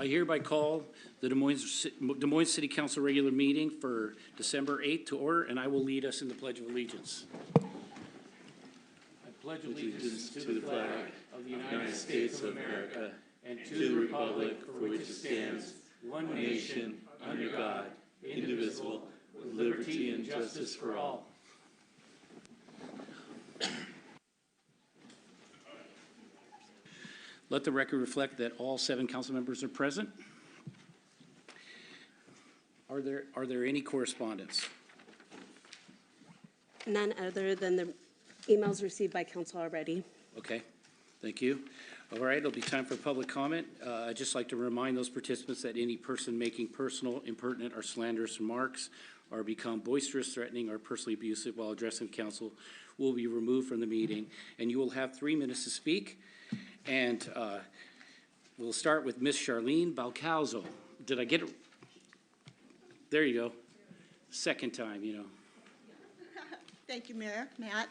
I hereby call the Des Moines City Council regular meeting for December 8th to order, and I will lead us in the Pledge of Allegiance. I pledge allegiance to the flag of the United States of America and to the republic for which it stands, one nation, under God, indivisible, with liberty and justice for all. Let the record reflect that all 7 council members are present. Are there any correspondence? None other than the emails received by council already. Okay, thank you. All right, it'll be time for public comment. I'd just like to remind those participants that any person making personal, impertinent, or slanderous remarks or become boisterous, threatening, or personally abusive while addressing council will be removed from the meeting, and you will have 3 minutes to speak. And we'll start with Miss Charlene Balcauzo. Did I get it? There you go. Second time, you know. Thank you, Mayor, Matt.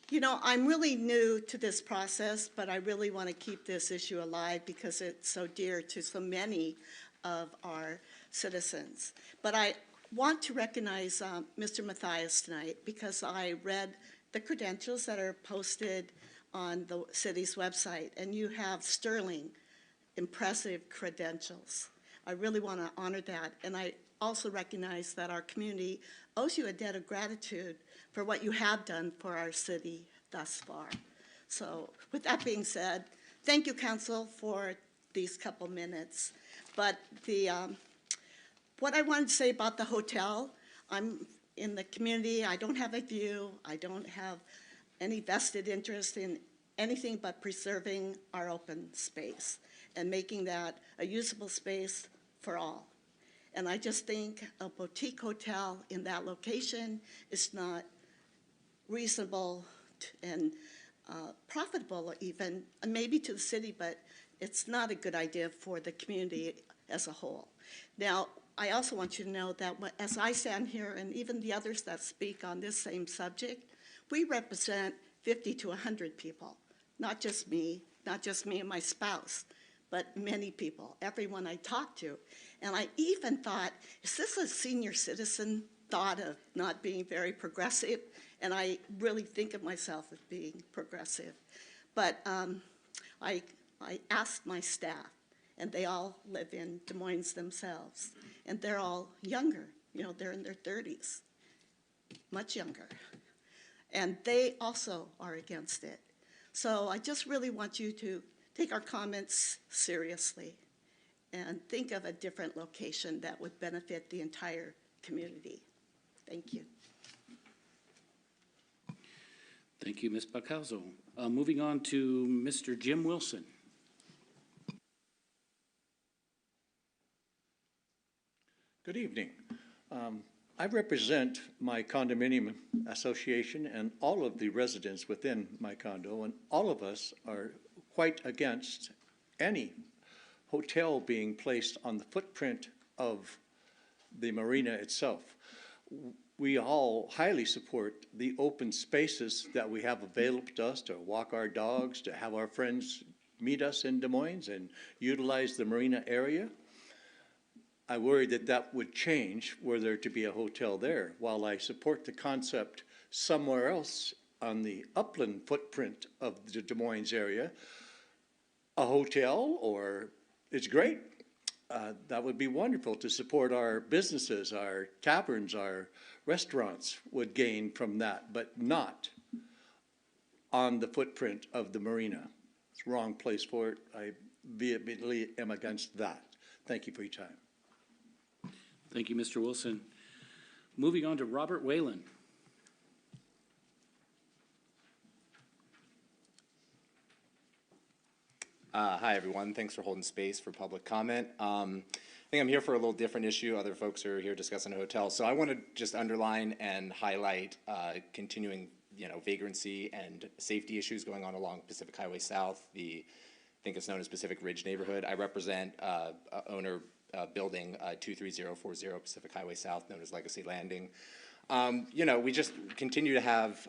You know, I'm really new to this process, but I really want to keep this issue alive because it's so dear to so many of our citizens. But I want to recognize Mr. Mathias tonight because I read the credentials that are posted on the city's website, and you have sterling, impressive credentials. I really want to honor that, and I also recognize that our community owes you a debt of gratitude for what you have done for our city thus far. So with that being said, thank you, Council, for these couple minutes. But what I wanted to say about the hotel, I'm in the community, I don't have a view, I don't have any vested interest in anything but preserving our open space and making that a usable space for all. And I just think a boutique hotel in that location is not reasonable and profitable even, maybe to the city, but it's not a good idea for the community as a whole. Now, I also want you to know that as I stand here, and even the others that speak on this same subject, we represent 50 to 100 people, not just me and my spouse, but many people, everyone I talk to. And I even thought, is this a senior citizen thought of not being very progressive? And I really think of myself as being progressive. But I asked my staff, and they all live in Des Moines themselves, and they're all younger, you know, they're in their 30s, much younger. And they also are against it. So I just really want you to take our comments seriously and think of a different location that would benefit the entire community. Thank you. Thank you, Ms. Balcauzo. Moving on to Mr. Jim Wilson. Good evening. I represent my condominium association and all of the residents within my condo, and all of us are quite against any hotel being placed on the footprint of the marina itself. We all highly support the open spaces that we have available to us to walk our dogs, to have our friends meet us in Des Moines and utilize the marina area. I worry that that would change were there to be a hotel there. While I support the concept somewhere else on the upland footprint of the Des Moines area, a hotel, or it's great. That would be wonderful to support our businesses, our taverns, our restaurants would gain from that, but not on the footprint of the marina. It's the wrong place for it. I vehemently am against that. Thank you for your time. Thank you, Mr. Wilson. Moving on to Robert Whalen. Hi, everyone. Thanks for holding space for public comment. I think I'm here for a little different issue. Other folks are here discussing a hotel. So I want to just underline and highlight continuing, vagrancy and safety issues going on along Pacific Highway South, I think it's known as Pacific Ridge neighborhood. I represent owner building 23040 Pacific Highway South, known as Legacy Landing. You know, we just continue to have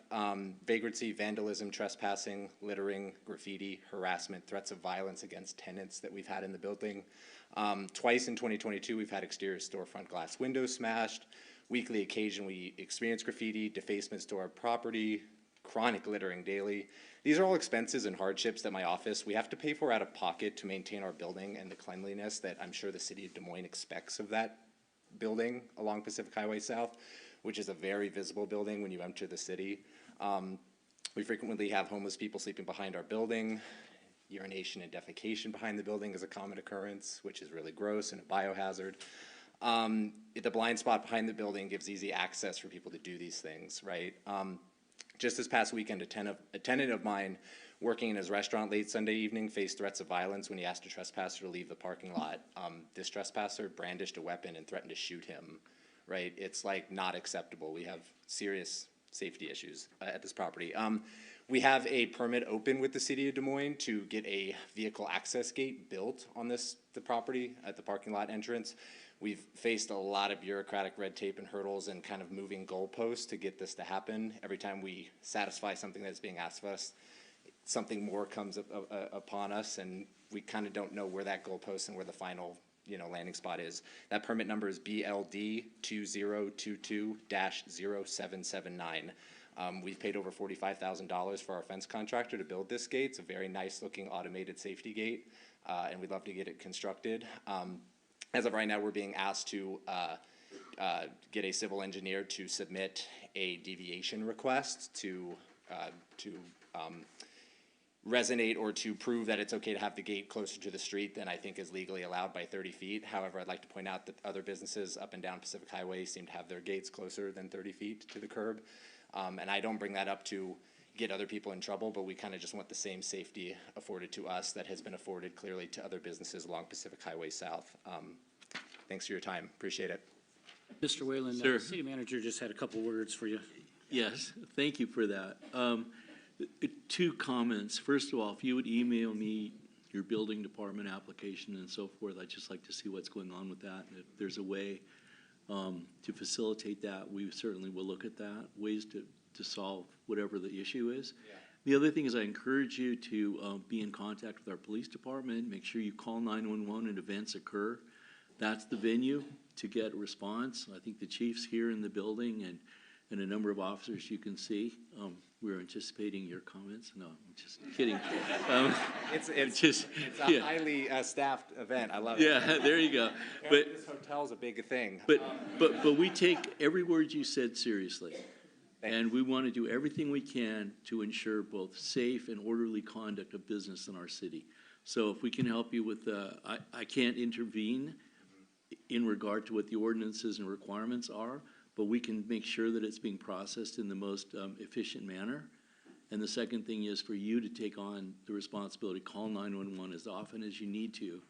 vagrancy, vandalism, trespassing, littering, graffiti, harassment, threats of violence against tenants that we've had in the building. Twice in 2022, we've had exterior storefront glass windows smashed. Weekly occasion, we experience graffiti, defacements to our property, chronic littering daily. These are all expenses and hardships that my office, we have to pay for out of pocket to maintain our building and the cleanliness that I'm sure the city of Des Moines expects of that building along Pacific Highway South, which is a very visible building when you enter the city. We frequently have homeless people sleeping behind our building. Urination and defecation behind the building is a common occurrence, which is really gross and a biohazard. The blind spot behind the building gives easy access for people to do these things, right? Just this past weekend, a tenant of mine working in his restaurant late Sunday evening faced threats of violence when he asked a trespasser to leave the parking lot. This trespasser brandished a weapon and threatened to shoot him, right? It's like not acceptable. We have serious safety issues at this property. We have a permit open with the city of Des Moines to get a vehicle access gate built on the property at the parking lot entrance. We've faced a lot of bureaucratic red tape and hurdles and kind of moving goalposts to get this to happen. Every time we satisfy something that's being asked of us, something more comes upon us, and we kind of don't know where that goalpost and where the final, landing spot is. That permit number is BLD 2022-0779. We've paid over $45,000 for our fence contractor to build this gate. It's a very nice looking automated safety gate, and we'd love to get it constructed. As of right now, we're being asked to get a civil engineer to submit a deviation request to resonate or to prove that it's okay to have the gate closer to the street than I think is legally allowed by 30 feet. However, I'd like to point out that other businesses up and down Pacific Highway seem to have their gates closer than 30 feet to the curb. And I don't bring that up to get other people in trouble, but we kind of just want the same safety afforded to us that has been afforded clearly to other businesses along Pacific Highway South. Thanks for your time. Appreciate it. Mr. Whalen, Sir. the city manager just had a couple words for you. Yes, thank you for that. Two comments. First of all, if you would email me your building department application and so forth, I'd just like to see what's going on with that. And if there's a way to facilitate that, we certainly will look at that, ways to solve whatever the issue is. Yeah. The other thing is I encourage you to be in contact with our police department. Make sure you call 911 when events occur. That's the venue to get a response. I think the chief's here in the building and a number of officers you can see. We're anticipating your comments. No, I'm just kidding. It's yeah. a highly staffed event. I love it. Yeah, there you go. But this hotel's a big thing. But we take every word you said seriously. And we want to do everything we can to ensure both safe and orderly conduct of business in our city. So if we can help you with, I can't intervene in regard to what the ordinances and requirements are, but we can make sure that it's being processed in the most efficient manner. And the second thing is for you to take on the responsibility, call 911 as often as you need to,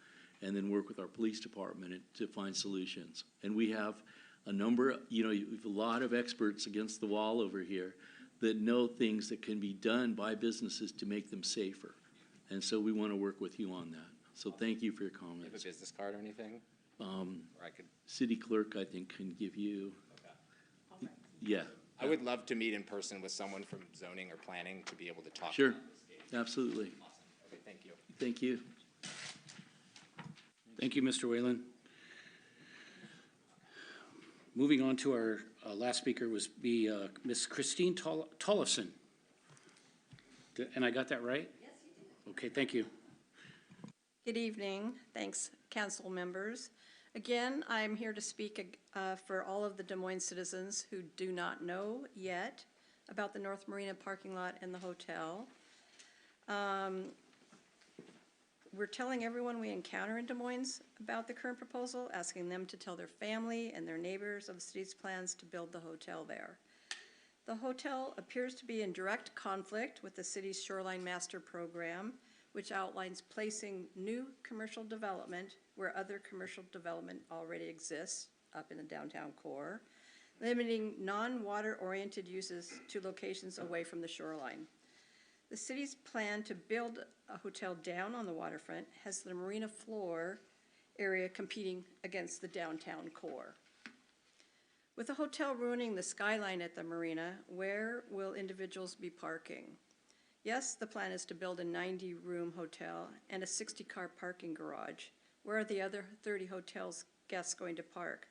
and then work with our police department to find solutions. And we have a number, we have a lot of experts against the wall over here that know things that can be done by businesses to make them safer. And so we want to work with you on that. So thank you for your comments. Do you have a business card or anything? Or I could. City clerk, I think, can give you. Okay. Yeah. I would love to meet in person with someone from zoning or planning to be able to talk. Sure. About this case. Absolutely. Awesome. Okay, thank you. Thank you. Thank you, Mr. Whalen. Moving on to our last speaker was Ms. Christine Tollefson. And I got that right? Yes, you did. Okay, thank you. Good evening. Thanks, council members. Again, I'm here to speak for all of the Des Moines citizens who do not know yet about the North Marina parking lot and the hotel. We're telling everyone we encounter in Des Moines about the current proposal, asking them to tell their family and their neighbors of the city's plans to build the hotel there. The hotel appears to be in direct conflict with the city's Shoreline Master Program, which outlines placing new commercial development where other commercial development already exists up in the downtown core, limiting non-water oriented uses to locations away from the shoreline. The city's plan to build a hotel down on the waterfront has the marina floor area competing against the downtown core. With the hotel ruining the skyline at the marina, where will individuals be parking? Yes, the plan is to build a 90-room hotel and a 60-car parking garage. Where are the other 30 hotels guests going to park?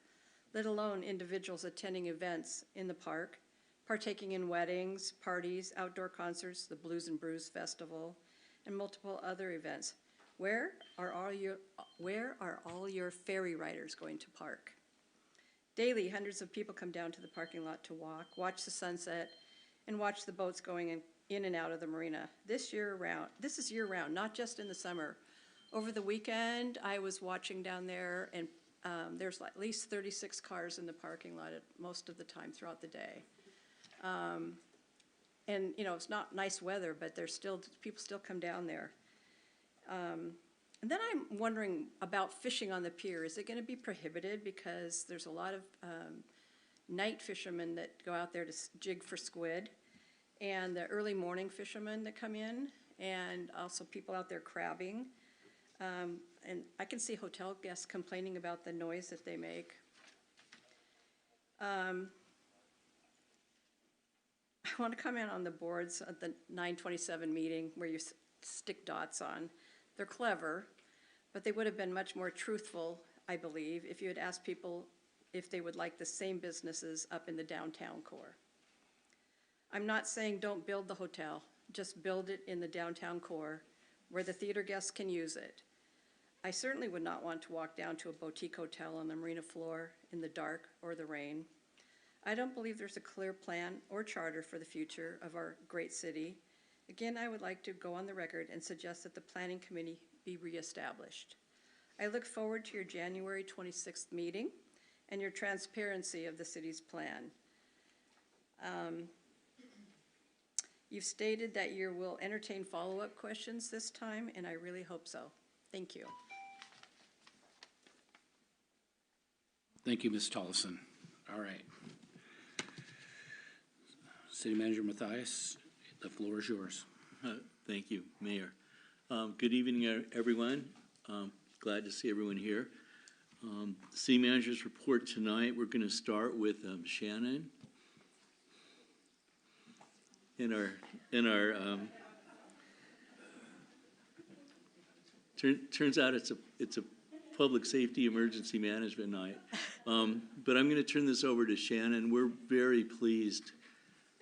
Let alone individuals attending events in the park, partaking in weddings, parties, outdoor concerts, the Blues and Brews Festival, and multiple other events. Where are all your ferry riders going to park? Daily, hundreds of people come down to the parking lot to walk, watch the sunset, and watch the boats going in and out of the marina. This is year-round, not just in the summer. Over the weekend, I was watching down there, and there's at least 36 cars in the parking lot at most of the time throughout the day. And, you know, it's not nice weather, but people still come down there. And then I'm wondering about fishing on the pier. Is it going to be prohibited? Because there's a lot of night fishermen that go out there to jig for squid, and the early morning fishermen that come in, and also people out there crabbing. And I can see hotel guests complaining about the noise that they make. I want to comment on the boards at the 927 meeting where you stick dots on. They're clever, but they would have been much more truthful, I believe, if you had asked people if they would like the same businesses up in the downtown core. I'm not saying don't build the hotel, just build it in the downtown core where the theater guests can use it. I certainly would not want to walk down to a boutique hotel on the marina floor in the dark or the rain. I don't believe there's a clear plan or charter for the future of our great city. Again, I would like to go on the record and suggest that the planning committee be reestablished. I look forward to your January 26th meeting and your transparency of the city's plan. You've stated that you will entertain follow-up questions this time, and I really hope so. Thank you. Thank you, Ms. Tollison. All right. City Manager Mathias, the floor is yours. Thank you, Mayor. Good evening, everyone. Glad to see everyone here. City Manager's report tonight, we're going to start with Shannon. Turns out it's a public safety emergency management night. But I'm going to turn this over to Shannon. We're very pleased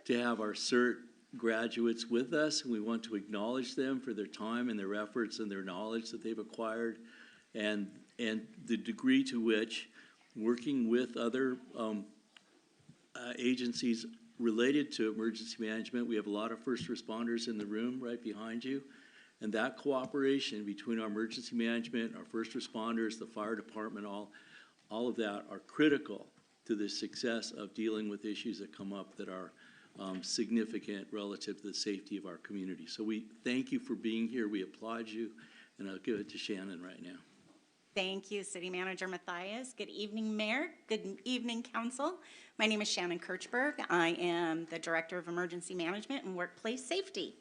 to have our CERT graduates with us, and we want to acknowledge them for their time and their efforts and their knowledge that they've acquired, and the degree to which working with other agencies related to emergency management. We have a lot of first responders in the room right behind you, and that cooperation between our emergency management, our first responders, the fire department, all of that are critical to the success of dealing with issues that come up that are significant relative to the safety of our community. So we thank you for being here. We applaud you, and I'll give it to Shannon right now. Thank you, City Manager Mathias. Good evening, Mayor. Good evening, Council. My name is Shannon Kirchberg. I am the Director of Emergency Management and Workplace Safety.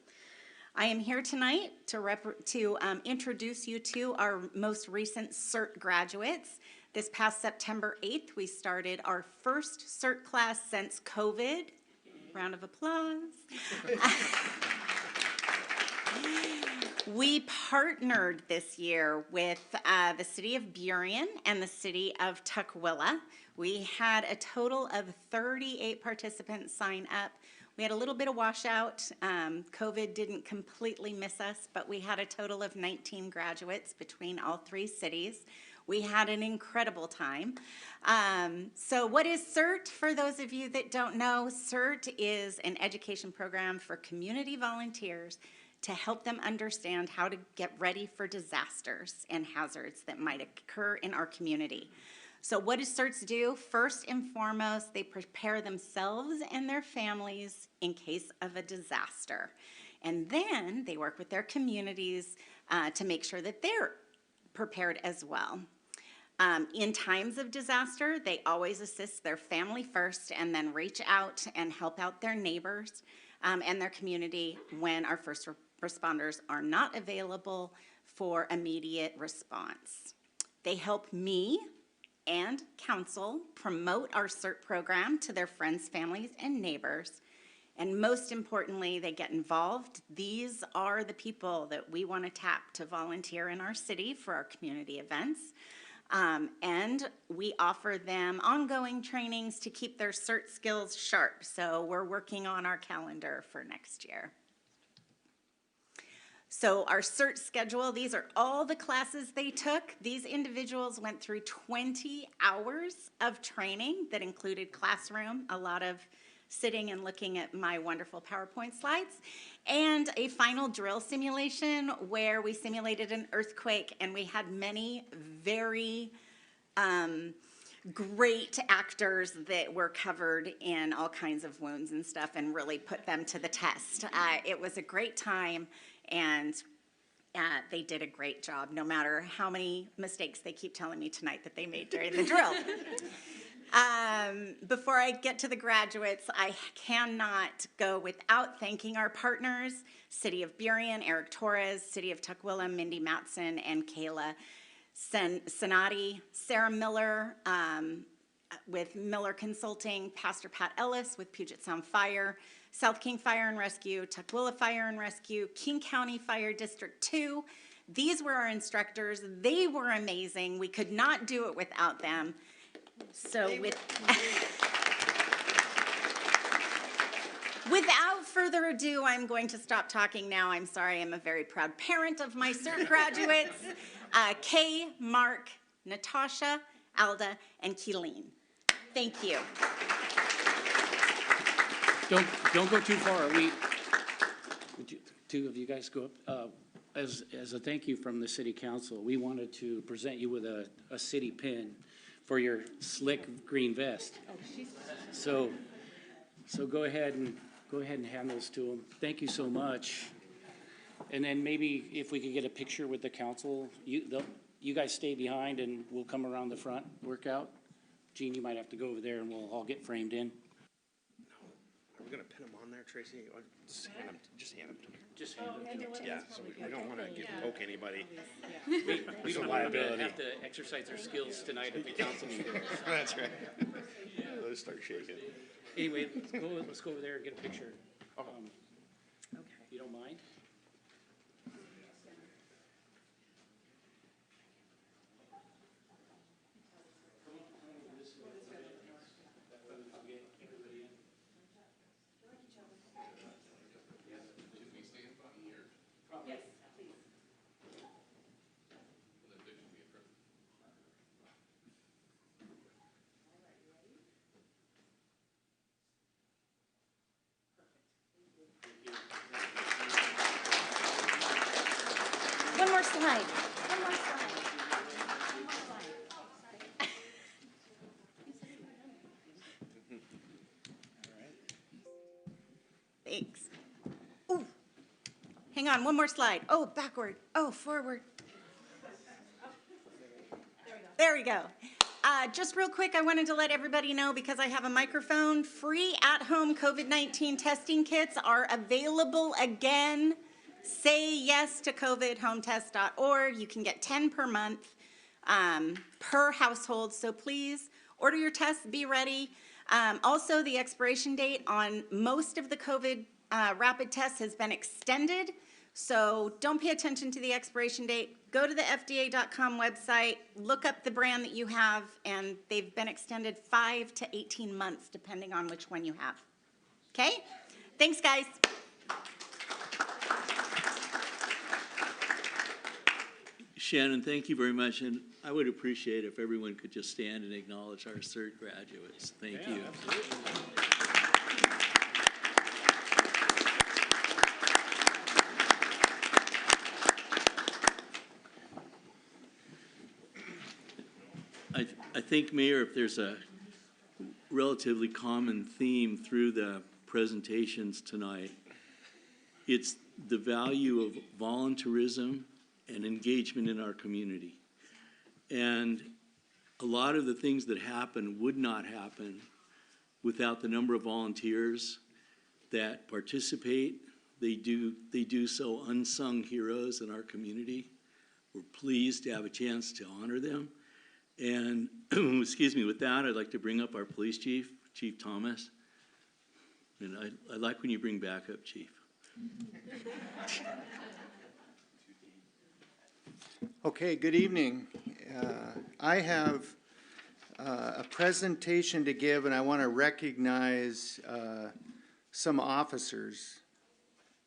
I am here tonight to introduce you to our most recent CERT graduates. This past September 8th, we started our first CERT class since COVID. Round of applause. We partnered this year with the City of Burien and the City of Tukwila. We had a total of 38 participants sign up. We had a little bit of washout. COVID didn't completely miss us, but we had a total of 19 graduates between all three cities. We had an incredible time. So what is CERT? For those of you that don't know, CERT is an education program for community volunteers to help them understand how to get ready for disasters and hazards that might occur in our community. So what do CERTs do? First and foremost, they prepare themselves and their families in case of a disaster. And then they work with their communities to make sure that they're prepared as well. In times of disaster, they always assist their family first and then reach out and help out their neighbors and their community when our first responders are not available for immediate response. They help me and council promote our CERT program to their friends, families, and neighbors. And most importantly, they get involved. These are the people that we want to tap to volunteer in our city for our community events. And we offer them ongoing trainings to keep their CERT skills sharp. So we're working on our calendar for next year. So our CERT schedule, these are all the classes they took. These individuals went through 20 hours of training that included classroom, a lot of sitting and looking at my wonderful PowerPoint slides, and a final drill simulation where we simulated an earthquake, and we had many very great actors that were covered in all kinds of wounds and stuff and really put them to the test. It was a great time, and they did a great job, no matter how many mistakes they keep telling me tonight that they made during the drill. Before I get to the graduates, I cannot go without thanking our partners, City of Burien, Eric Torres, City of Tukwila, Mindy Matson, and Kayla Sonati, Sarah Miller with Miller Consulting, Pastor Pat Ellis with Puget Sound Fire, South King Fire and Rescue, Tukwila Fire and Rescue, King County Fire District 2. These were our instructors. They were amazing. We could not do it without them. So without further ado, I'm going to stop talking now. I'm sorry, I'm a very proud parent of my CERT graduates, Kay, Mark, Natasha, Alda, and Keeleen. Thank you. Don't go too far. Would you, two of you guys go up? As a thank you from the city council, we wanted to present you with a city pin for your slick green vest. So go ahead and hand those to them. Thank you so much. And then maybe if we could get a picture with the council, you guys stay behind and we'll come around the front, work out. Gene, you might have to go over there and we'll all get framed in. Are we gonna pin them on there, Tracy? Or just hand them to me. Just hand them to them. Yeah, so we don't wanna poke anybody. We don't want them to have to exercise their skills tonight at the council meeting. That's right. Let's start shaking. Anyway, let's go over there and get a picture. Okay. If you don't mind. One more slide. One more slide. Thanks. Ooh. Hang on, one more slide. Oh, backward. Oh, forward. There we go. Just real quick, I wanted to let everybody know, because I have a microphone, free at-home COVID-19 testing kits are available again. Say yes to covidhometest.org. You can get 10 per month per household. So please order your tests, be ready. Also, the expiration date on most of the COVID rapid tests has been extended. So don't pay attention to the expiration date. Go to the FDA.com website, look up the brand that you have, and they've been extended 5 to 18 months, depending on which one you have. Okay? Thanks, guys. Shannon, thank you very much, and I would appreciate if everyone could just stand and acknowledge our CERT graduates. Thank you. Absolutely. I think, Mayor, if there's a relatively common theme through the presentations tonight, it's the value of volunteerism and engagement in our community. And a lot of the things that happen would not happen without the number of volunteers that participate. They do so unsung heroes in our community. We're pleased to have a chance to honor them. And, excuse me, with that, I'd like to bring up our police chief, Chief Thomas. And I like when you bring backup, Chief. Okay, good evening. I have a presentation to give, and I want to recognize some officers.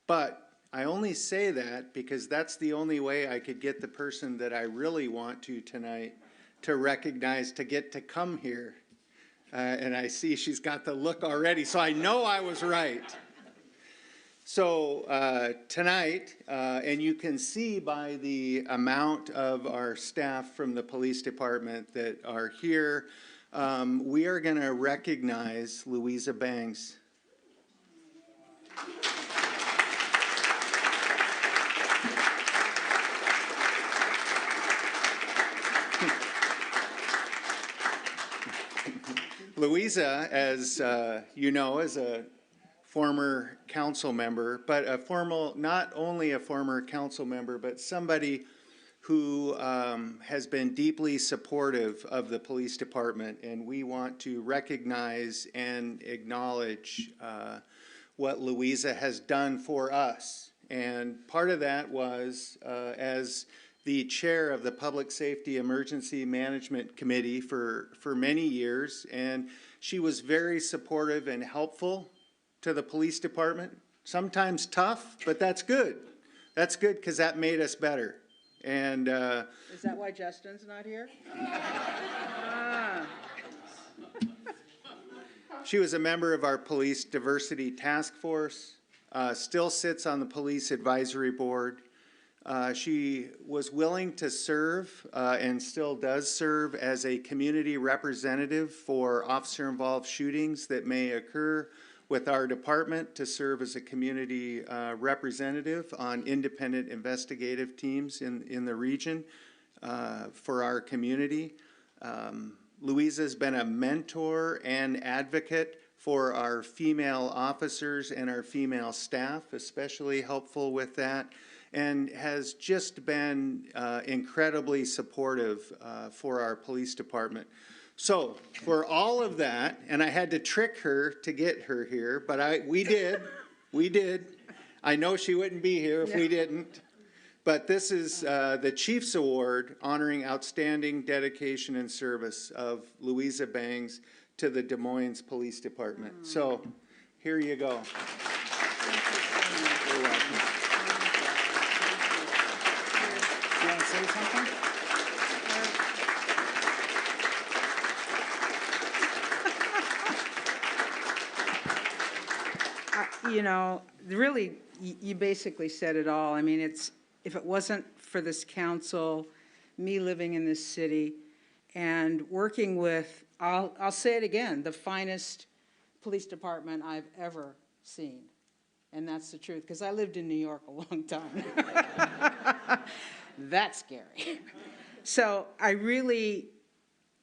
But I only say that because that's the only way I could get the person that I really want to tonight to recognize, to get to come here. And I see she's got the look already, so I know I was right. So tonight, and you can see by the amount of our staff from the police department that are here, we are going to recognize Louisa Bangs. Louisa, as you know, is a former council member, but not only a former council member, but somebody who has been deeply supportive of the police department, and we want to recognize and acknowledge what Louisa has done for us. And part of that was as the chair of the Public Safety Emergency Management Committee for many years, and she was very supportive and helpful to the police department. Sometimes tough, but that's good. That's good because that made us better. And is that why Justin's not here? She was a member of our Police Diversity Task Force, still sits on the Police Advisory Board. She was willing to serve and still does serve as a community representative for officer-involved shootings that may occur with our department, to serve as a community representative on independent investigative teams in the region for our community. Louisa's been a mentor and advocate for our female officers and our female staff, especially helpful with that, and has just been incredibly supportive for our police department. So for all of that, and I had to trick her to get her here, but we did. I know she wouldn't be here if we didn't. But this is the Chief's Award honoring outstanding dedication and service of Louisa Bangs to the Des Moines Police Department. So here you go. You're welcome. You want to say something? You know, really, you basically said it all. I mean, if it wasn't for this council, me living in this city, and working with, I'll say it again, the finest police department I've ever seen. And that's the truth, because I lived in New York a long time. That's scary. So I really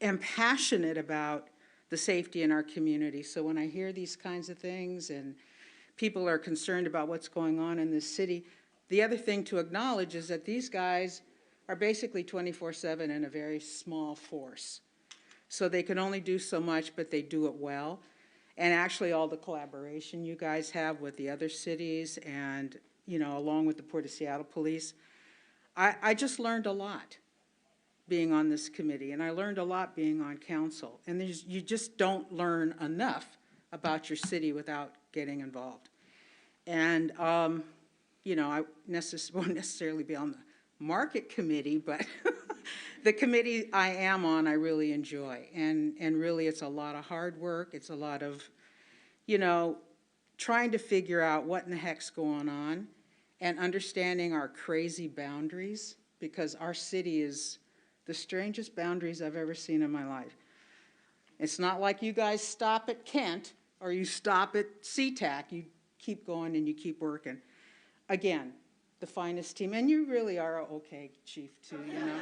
am passionate about the safety in our community. So when I hear these kinds of things and people are concerned about what's going on in this city, the other thing to acknowledge is that these guys are basically 24/7 in a very small force. So they can only do so much, but they do it well. And actually all the collaboration you guys have with the other cities and, you know, along with the Port of Seattle Police, I just learned a lot being on this committee, and I learned a lot being on council. And you just don't learn enough about your city without getting involved. And, you know, I won't necessarily be on the market committee, but the committee I am on, I really enjoy. And really, it's a lot of hard work. It's a lot of, you know, trying to figure out what in the heck's going on and understanding our crazy boundaries, because our city is the strangest boundaries I've ever seen in my life. It's not like you guys stop at Kent or you stop at SeaTac. You keep going and you keep working. Again, the finest team, and you really are okay, Chief, too, you know.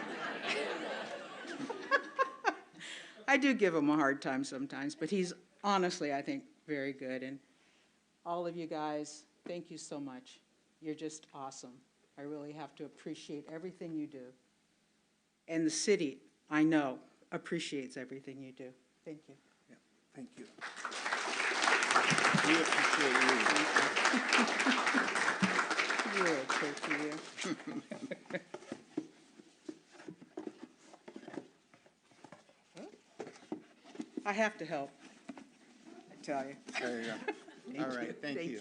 I do give him a hard time sometimes, but he's honestly, I think, very good. And all of you guys, thank you so much. You're just awesome. I really have to appreciate everything you do. And the city, I know, appreciates everything you do. Thank you. Thank you. We appreciate you. You're okay, Julia. I have to help, I tell you. There you go. Thank All right, you. thank you.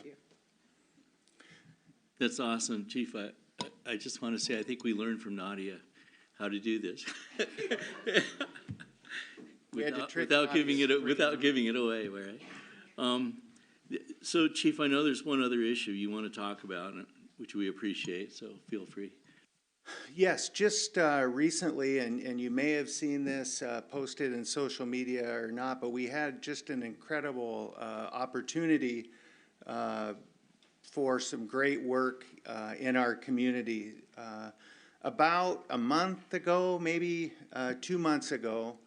That's awesome, Chief. I just want to say, I think we learned from Nadia how to do this. We had to trick Without giving Nadia's it, without giving it away, right? So Chief, I know there's one other issue you want to talk about, which we appreciate, so feel free. Yes, just recently, and you may have seen this posted in social media or not, but we had just an incredible opportunity for some great work in our community. About a month ago, maybe 2 months ago,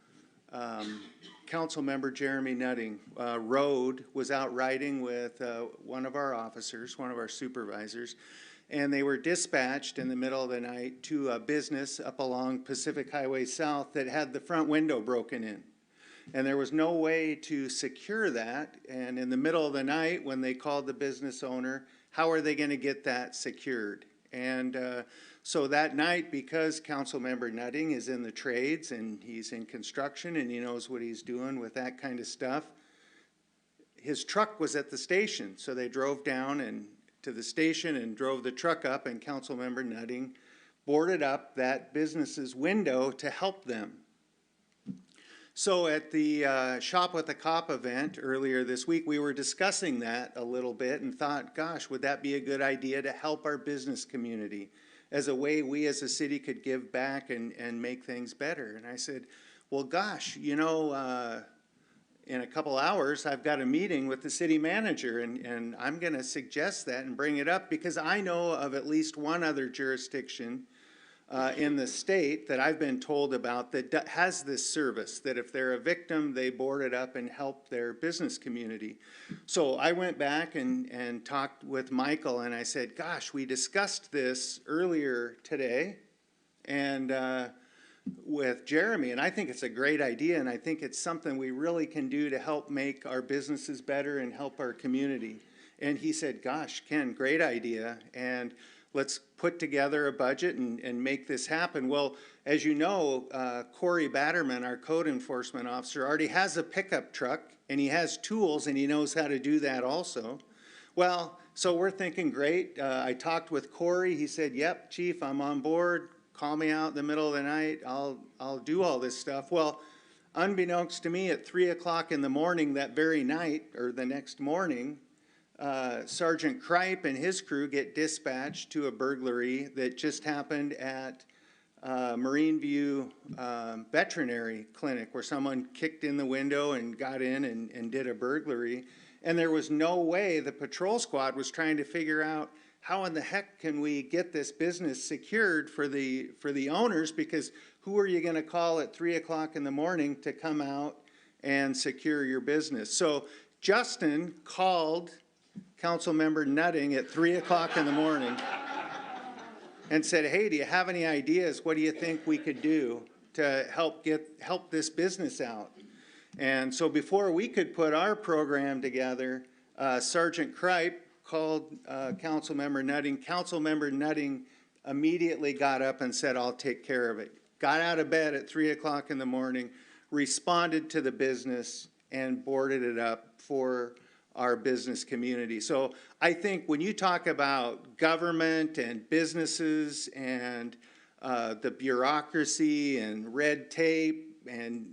Councilmember Jeremy Nutting was out riding with one of our officers, one of our supervisors, and they were dispatched in the middle of the night to a business up along Pacific Highway South that had the front window broken in. And there was no way to secure that, and in the middle of the night, when they called the business owner, how are they going to get that secured? And so that night, because Councilmember Nutting is in the trades and he's in construction and he knows what he's doing with that kind of stuff, his truck was at the station. So they drove down and to the station and drove the truck up, and Councilmember Nutting boarded up that business's window to help them. So at the Shop with a Cop event earlier this week, we were discussing that a little bit and thought, gosh, would that be a good idea to help our business community as a way we as a city could give back and make things better? And I said, well, gosh, you know, in a couple hours, I've got a meeting with the city manager, and I'm going to suggest that and bring it up because I know of at least one other jurisdiction in the state that I've been told about that has this service, that if they're a victim, they board it up and help their business community. So I went back and talked with Michael, and I said, gosh, we discussed this earlier today, and with Jeremy, and I think it's a great idea, and I think it's something we really can do to help make our businesses better and help our community. And he said, gosh, Ken, great idea, and let's put together a budget and make this happen. Well, as you know, Corey Batterman, our code enforcement officer, already has a pickup truck, and he has tools, and he knows how to do that also. Well, so we're thinking, great. I talked with Corey. He said, yep, Chief, I'm on board. Call me out in the middle of the night. I'll do all this stuff. Well, unbeknownst to me, at 3 o'clock in the morning that very night, or the next morning, Sergeant Kripe and his crew get dispatched to a burglary that just happened at Marine View Veterinary Clinic, where someone kicked in the window and got in and did a burglary. And there was no way the patrol squad was trying to figure out how in the heck can we get this business secured for the owners, because who are you going to call at 3 o'clock in the morning to come out and secure your business? So Justin called Councilmember Nutting at 3 o'clock in the morning and said, hey, do you have any ideas? What do you think we could do to help this business out? And so before we could put our program together, Sergeant Kripe called Councilmember Nutting. Councilmember Nutting immediately got up and said, I'll take care of it. Got out of bed at 3 o'clock in the morning, responded to the business, and boarded it up for our business community. So I think when you talk about government and businesses and the bureaucracy and red tape and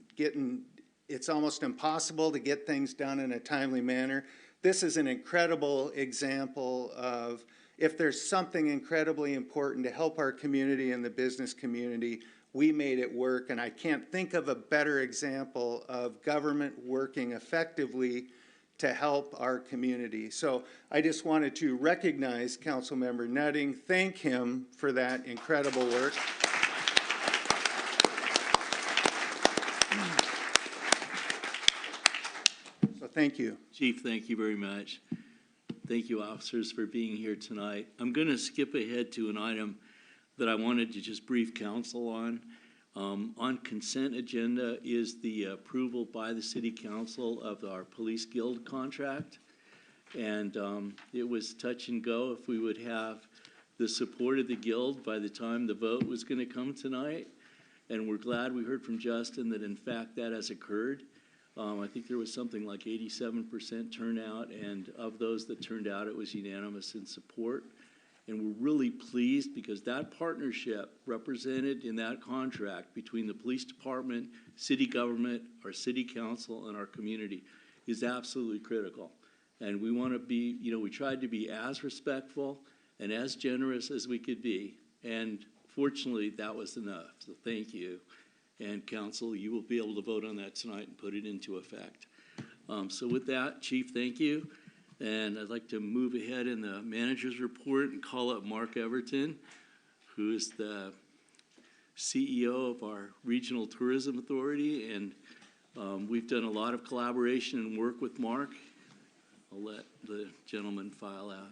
it's almost impossible to get things done in a timely manner. This is an incredible example of if there's something incredibly important to help our community and the business community, we made it work. And I can't think of a better example of government working effectively to help our community. So I just wanted to recognize Councilmember Nutting, thank him for that incredible work. So thank you. Chief, thank you very much. Thank you, officers, for being here tonight. I'm going to skip ahead to an item that I wanted to just brief council on. On consent agenda is the approval by the city council of our police guild contract. And it was touch and go if we would have the support of the guild by the time the vote was going to come tonight. And we're glad we heard from Justin that in fact that has occurred. I think there was something like 87% turnout, and of those that turned out, it was unanimous in support. And we're really pleased because that partnership represented in that contract between the police department, city government, our city council, and our community is absolutely critical. And we want to be, we tried to be as respectful and as generous as we could be. And fortunately, that was enough. So thank you. And council, you will be able to vote on that tonight and put it into effect. So with that, Chief, thank you. And I'd like to move ahead in the manager's report and call up Mark Everton, who is the CEO of our Regional Tourism Authority. And we've done a lot of collaboration and work with Mark. I'll let the gentleman file out.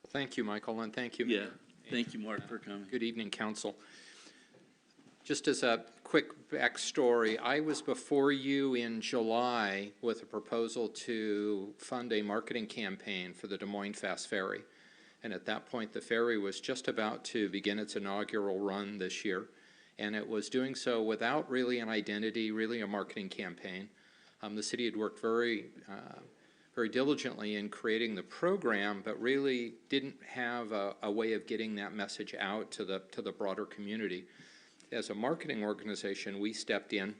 Thank you, Michael, and thank you, Mayor. Yeah, thank you, Mark, for coming. Good evening, Council. Just as a quick backstory, I was before you in July with a proposal to fund a marketing campaign for the Des Moines Fast Ferry. And at that point, the ferry was just about to begin its inaugural run this year. And it was doing so without really an identity, really a marketing campaign. The city had worked very diligently in creating the program, but really didn't have a way of getting that message out to the broader community. As a marketing organization, we stepped in.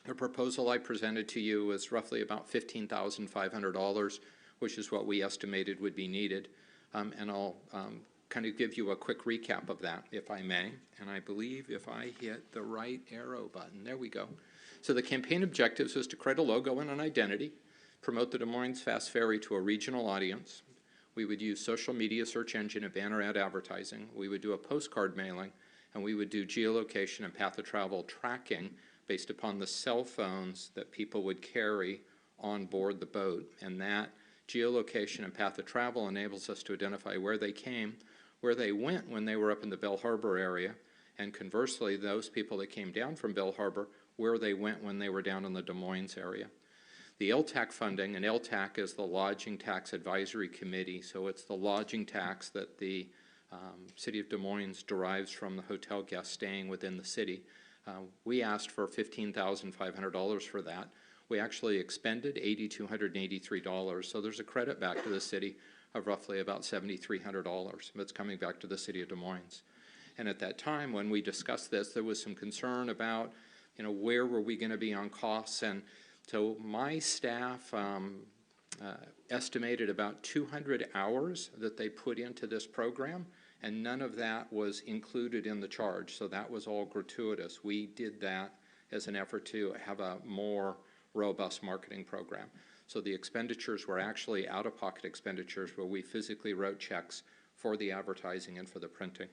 The proposal I presented to you was roughly about $15,500, which is what we estimated would be needed. And I'll kind of give you a quick recap of that, if I may. And I believe if I hit the right arrow button, there we go. So the campaign objectives was to create a logo and an identity, promote the Des Moines Fast Ferry to a regional audience. We would use social media search engine and banner ad advertising. We would do a postcard mailing, and we would do geolocation and path of travel tracking based upon the cell phones that people would carry on board the boat. And that geolocation and path of travel enables us to identify where they came, where they went when they were up in the Belle Harbor area, and conversely, those people that came down from Belle Harbor, where they went when they were down in the Des Moines area. The LTAC funding, and LTAC is the Lodging Tax Advisory Committee, so it's the lodging tax that the City of Des Moines derives from the hotel guests staying within the city. We asked for $15,500 for that. We actually expended $8,283, so there's a credit back to the city of roughly about $7,300 that's coming back to the City of Des Moines. And at that time, when we discussed this, there was some concern about, where were we going to be on costs? And so my staff estimated about 200 hours that they put into this program, and none of that was included in the charge, so that was all gratuitous. We did that as an effort to have a more robust marketing program. So the expenditures were actually out-of-pocket expenditures where we physically wrote checks for the advertising and for the printing.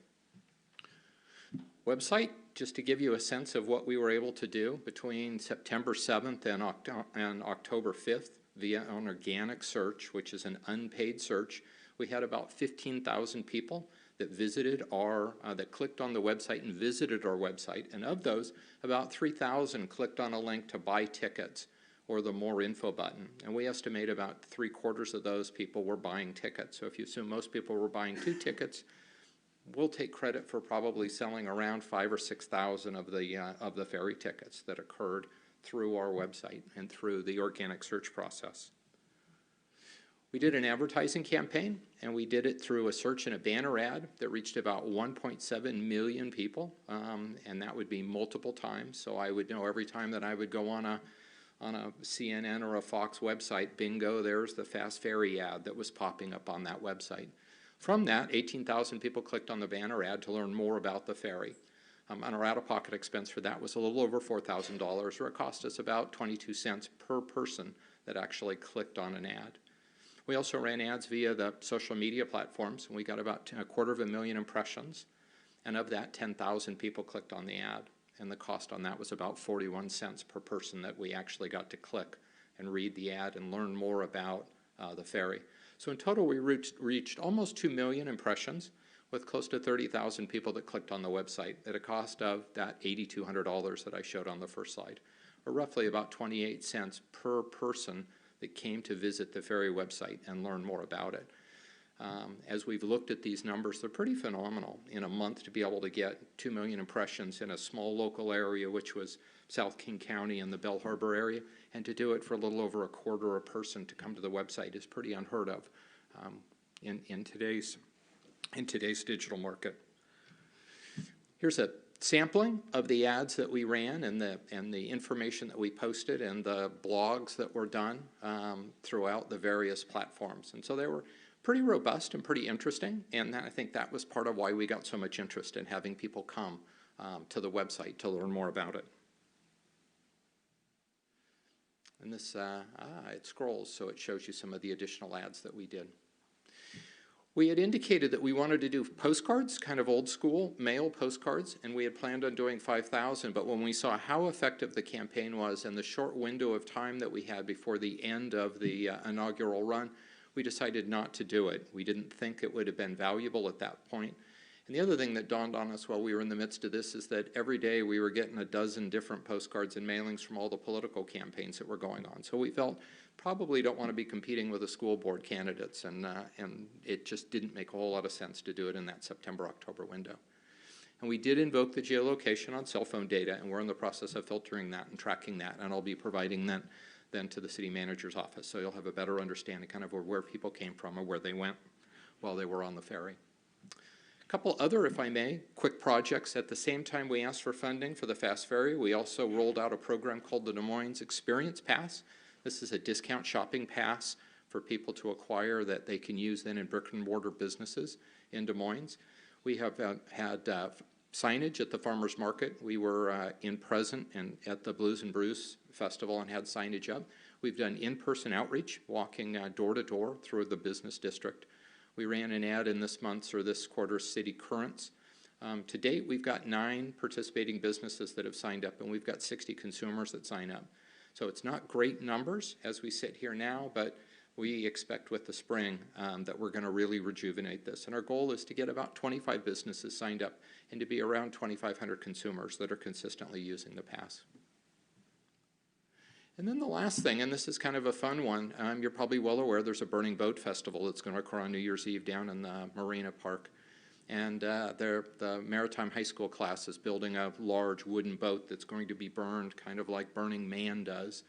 Website, just to give you a sense of what we were able to do between September 7th and October 5th via an organic search, which is an unpaid search. We had about 15,000 people that visited that clicked on the website and visited our website. And of those, about 3,000 clicked on a link to buy tickets or the more info button. And we estimate about 3/4 of those people were buying tickets. So if you assume most people were buying 2 tickets, we'll take credit for probably selling around 5,000 or 6,000 of the ferry tickets that occurred through our website and through the organic search process. We did an advertising campaign, and we did it through a search and a banner ad that reached about 1.7 million people, and that would be multiple times. So I would know every time that I would go on a CNN or a Fox website, bingo, there's the Fast Ferry ad that was popping up on that website. From that, 18,000 people clicked on the banner ad to learn more about the ferry. And our out-of-pocket expense for that was a little over $4,000, or it cost us about 22 cents per person that actually clicked on an ad. We also ran ads via the social media platforms, and we got about 250,000 impressions. And of that, 10,000 people clicked on the ad. And the cost on that was about 41 cents per person that we actually got to click and read the ad and learn more about the ferry. So in total, we reached almost 2 million impressions. with close to 30,000 people that clicked on the website at a cost of that $8,200 that I showed on the first slide, or roughly about 28 cents per person that came to visit the ferry website and learn more about it. As we've looked at these numbers, they're pretty phenomenal. In a month, to be able to get 2 million impressions in a small local area, which was South King County and the Bell Harbor area, and to do it for a little over a quarter a person to come to the website is pretty unheard of in today's digital market. Here's a sampling of the ads that we ran and the information that we posted and the blogs that were done throughout the various platforms. And so they were pretty robust and pretty interesting, and I think that was part of why we got so much interest in having people come to the website to learn more about it. And this, it scrolls, so it shows you some of the additional ads that we did. We had indicated that we wanted to do postcards, kind of old school mail postcards, and we had planned on doing 5,000, but when we saw how effective the campaign was and the short window of time that we had before the end of the inaugural run, we decided not to do it. We didn't think it would have been valuable at that point. And the other thing that dawned on us while we were in the midst of this is that every day we were getting a dozen different postcards and mailings from all the political campaigns that were going on. So we felt probably don't want to be competing with the school board candidates, and it just didn't make a whole lot of sense to do it in that September-October window. And we did invoke the geolocation on cell phone data, and we're in the process of filtering that and tracking that, and I'll be providing that then to the city manager's office, so you'll have a better understanding kind of where people came from or where they went while they were on the ferry. A couple other, if I may, quick projects. At the same time we asked for funding for the Fast Ferry, we also rolled out a program called the Des Moines Experience Pass. This is a discount shopping pass for people to acquire that they can use then in brick and mortar businesses in Des Moines. We have had signage at the farmers market. We were present at the Blues and Brews Festival and had signage up. We've done in-person outreach, walking door to door through the business district. We ran an ad in this month's or this quarter's City Currents. To date, we've got 9 participating businesses that have signed up, and we've got 60 consumers that sign up. So it's not great numbers as we sit here now, but we expect with the spring that we're going to really rejuvenate this. And our goal is to get about 25 businesses signed up and to be around 2,500 consumers that are consistently using the pass. And then the last thing, and this is kind of a fun one, you're probably well aware there's a Burning Boat Festival that's going to occur on New Year's Eve down in the Marina Park. And the Maritime High School class is building a large wooden boat that's going to be burned, kind of like Burning Man does.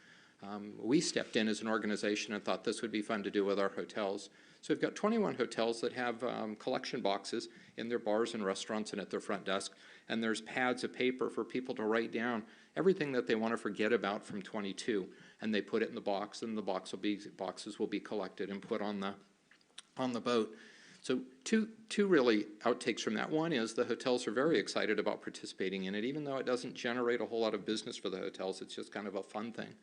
We stepped in as an organization and thought this would be fun to do with our hotels. So we've got 21 hotels that have collection boxes in their bars and restaurants and at their front desk. And there's pads of paper for people to write down everything that they want to forget about from 22. And they put it in the box, and the boxes will be collected and put on the boat. So two really outtakes from that. One is the hotels are very excited about participating in it, even though it doesn't generate a whole lot of business for the hotels. It's just kind of a fun thing.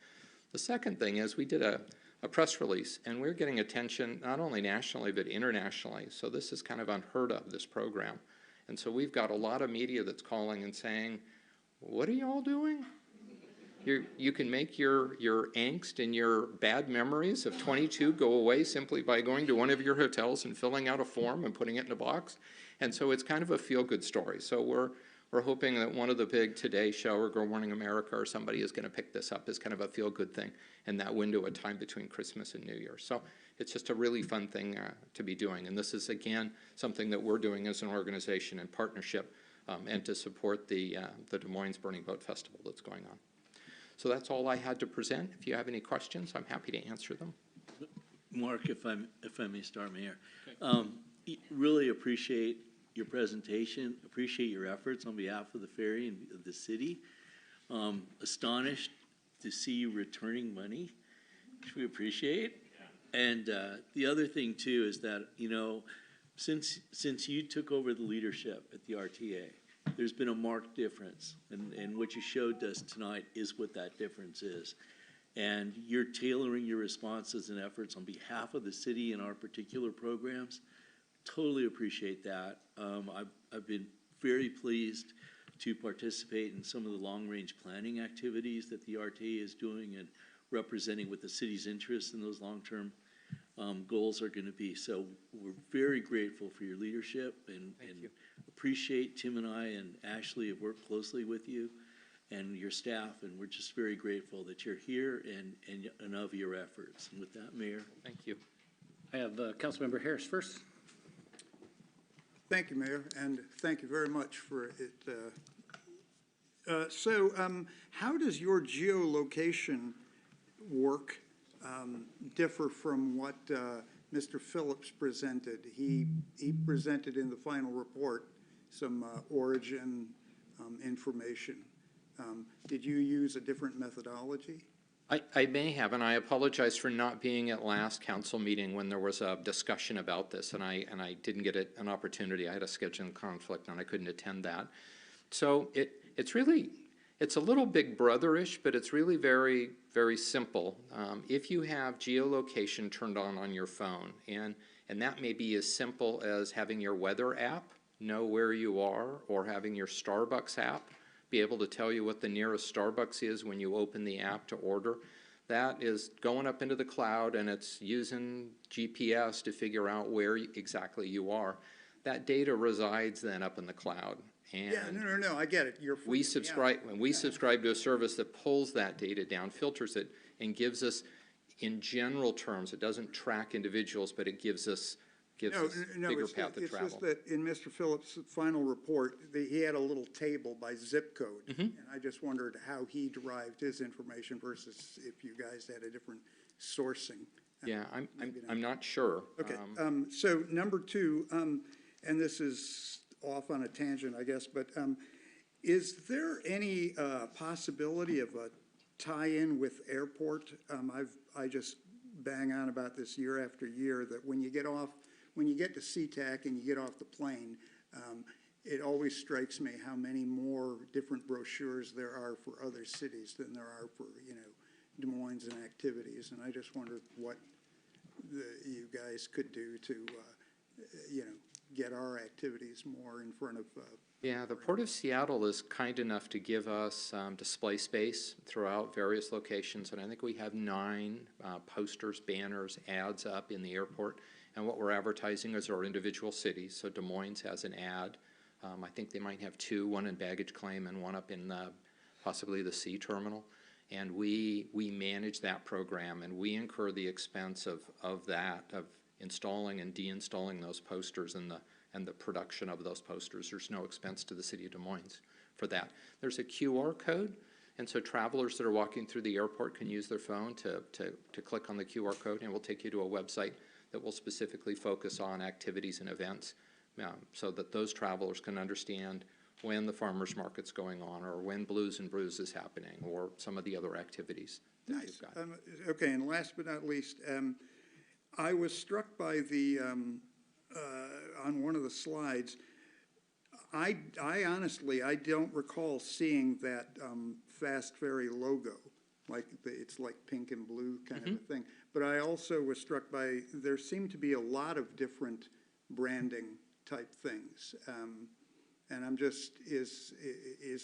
The second thing is we did a press release, and we're getting attention not only nationally but internationally. So this is kind of unheard of, this program. And so we've got a lot of media that's calling and saying, what are you all doing? You can make your angst and your bad memories of 22 go away simply by going to one of your hotels and filling out a form and putting it in a box. And so it's kind of a feel-good story. So we're hoping that one of the big Today Show or Good Morning America or somebody is going to pick this up as kind of a feel-good thing in that window of time between Christmas and New Year. So it's just a really fun thing to be doing. And this is, again, something that we're doing as an organization in partnership and to support the Des Moines Burning Boat Festival that's going on. So that's all I had to present. If you have any questions, I'm happy to answer them. Mark, if I may start, Mayor. Really appreciate your presentation, appreciate your efforts on behalf of the ferry and the city. Astonished to see you returning money, which we appreciate. And the other thing too is that, you know, since you took over the leadership at the RTA, there's been a marked difference, and what you showed us tonight is what that difference is. And you're tailoring your responses and efforts on behalf of the city and our particular programs. Totally appreciate that. I've been very pleased to participate in some of the long-range planning activities that the RTA is doing and representing with the city's interests in those long-term goals are going to be. So we're very grateful for your leadership and appreciate Tim and I and Ashley have worked closely with you and your staff, and we're just very grateful that you're here and of your efforts. And with that, Mayor. Thank you. I have Councilmember Harris first. Thank you, Mayor, and thank you very much for it. How does your geolocation work differ from what Mr. Phillips presented? He presented in the final report some origin information. Did you use a different methodology? I may have, and I apologize for not being at last council meeting when there was a discussion about this, and I didn't get an opportunity. I had a scheduling conflict and I couldn't attend that. So it's a little Big Brother-ish, but it's really very, very simple. If you have geolocation turned on your phone, and that may be as simple as having your weather app know where you are, or having your Starbucks app be able to tell you what the nearest Starbucks is when you open the app to order. That is going up into the cloud, and it's using GPS to figure out where exactly you are. That data resides then up in the cloud. And yeah, no, I get it. we subscribe to a service that pulls that data down, filters it, and gives us, in general terms, it doesn't track individuals, but it gives us bigger path of travel. It's just that in Mr. Phillips' final report, he had a little table by zip code, and I just wondered how he derived his information versus if you guys had a different sourcing. Yeah, I'm not sure. Okay, so number two, and this is off on a tangent, I guess, but is there any possibility of a tie-in with airport? I just bang on about this year after year that when you get to SeaTac and you get off the plane, it always strikes me how many more different brochures there are for other cities than there are for, Des Moines and activities. And I just wondered what you guys could do to, get our activities more in front of. Yeah, the Port of Seattle is kind enough to give us display space throughout various locations, and I think we have 9 posters, banners, ads up in the airport. And what we're advertising is our individual cities. So Des Moines has an ad. I think they might have 2, one in baggage claim and one up in possibly the C terminal. And we manage that program, and we incur the expense of installing and deinstalling those posters and the production of those posters. There's no expense to the city of Des Moines for that. There's a QR code, and so travelers that are walking through the airport can use their phone to click on the QR code, and it will take you to a website that will specifically focus on activities and events, so that those travelers can understand when the farmers market's going on, or when Blues and Brews is happening, or some of the other activities that Nice. you've got. Okay, and last but not least, I was struck by the, on one of the slides, I honestly, I don't recall seeing that Fast Ferry logo. It's like pink and blue kind of a thing. But I also was struck by, there seemed to be a lot of different branding type things. And I'm just, is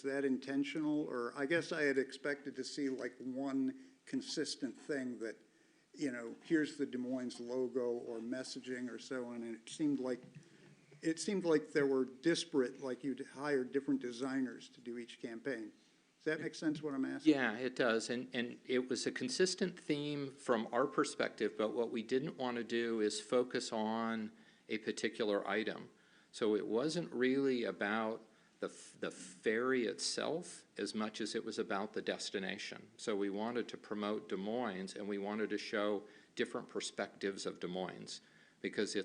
that intentional? Or I guess I had expected to see like one consistent thing that, here's the Des Moines logo or messaging or so on. And it seemed like there were disparate, like you'd hired different designers to do each campaign. Does that make sense what I'm asking? Yeah, it does, and it was a consistent theme from our perspective, but what we didn't want to do is focus on a particular item. So it wasn't really about the ferry itself as much as it was about the destination. So we wanted to promote Des Moines, and we wanted to show different perspectives of Des Moines, because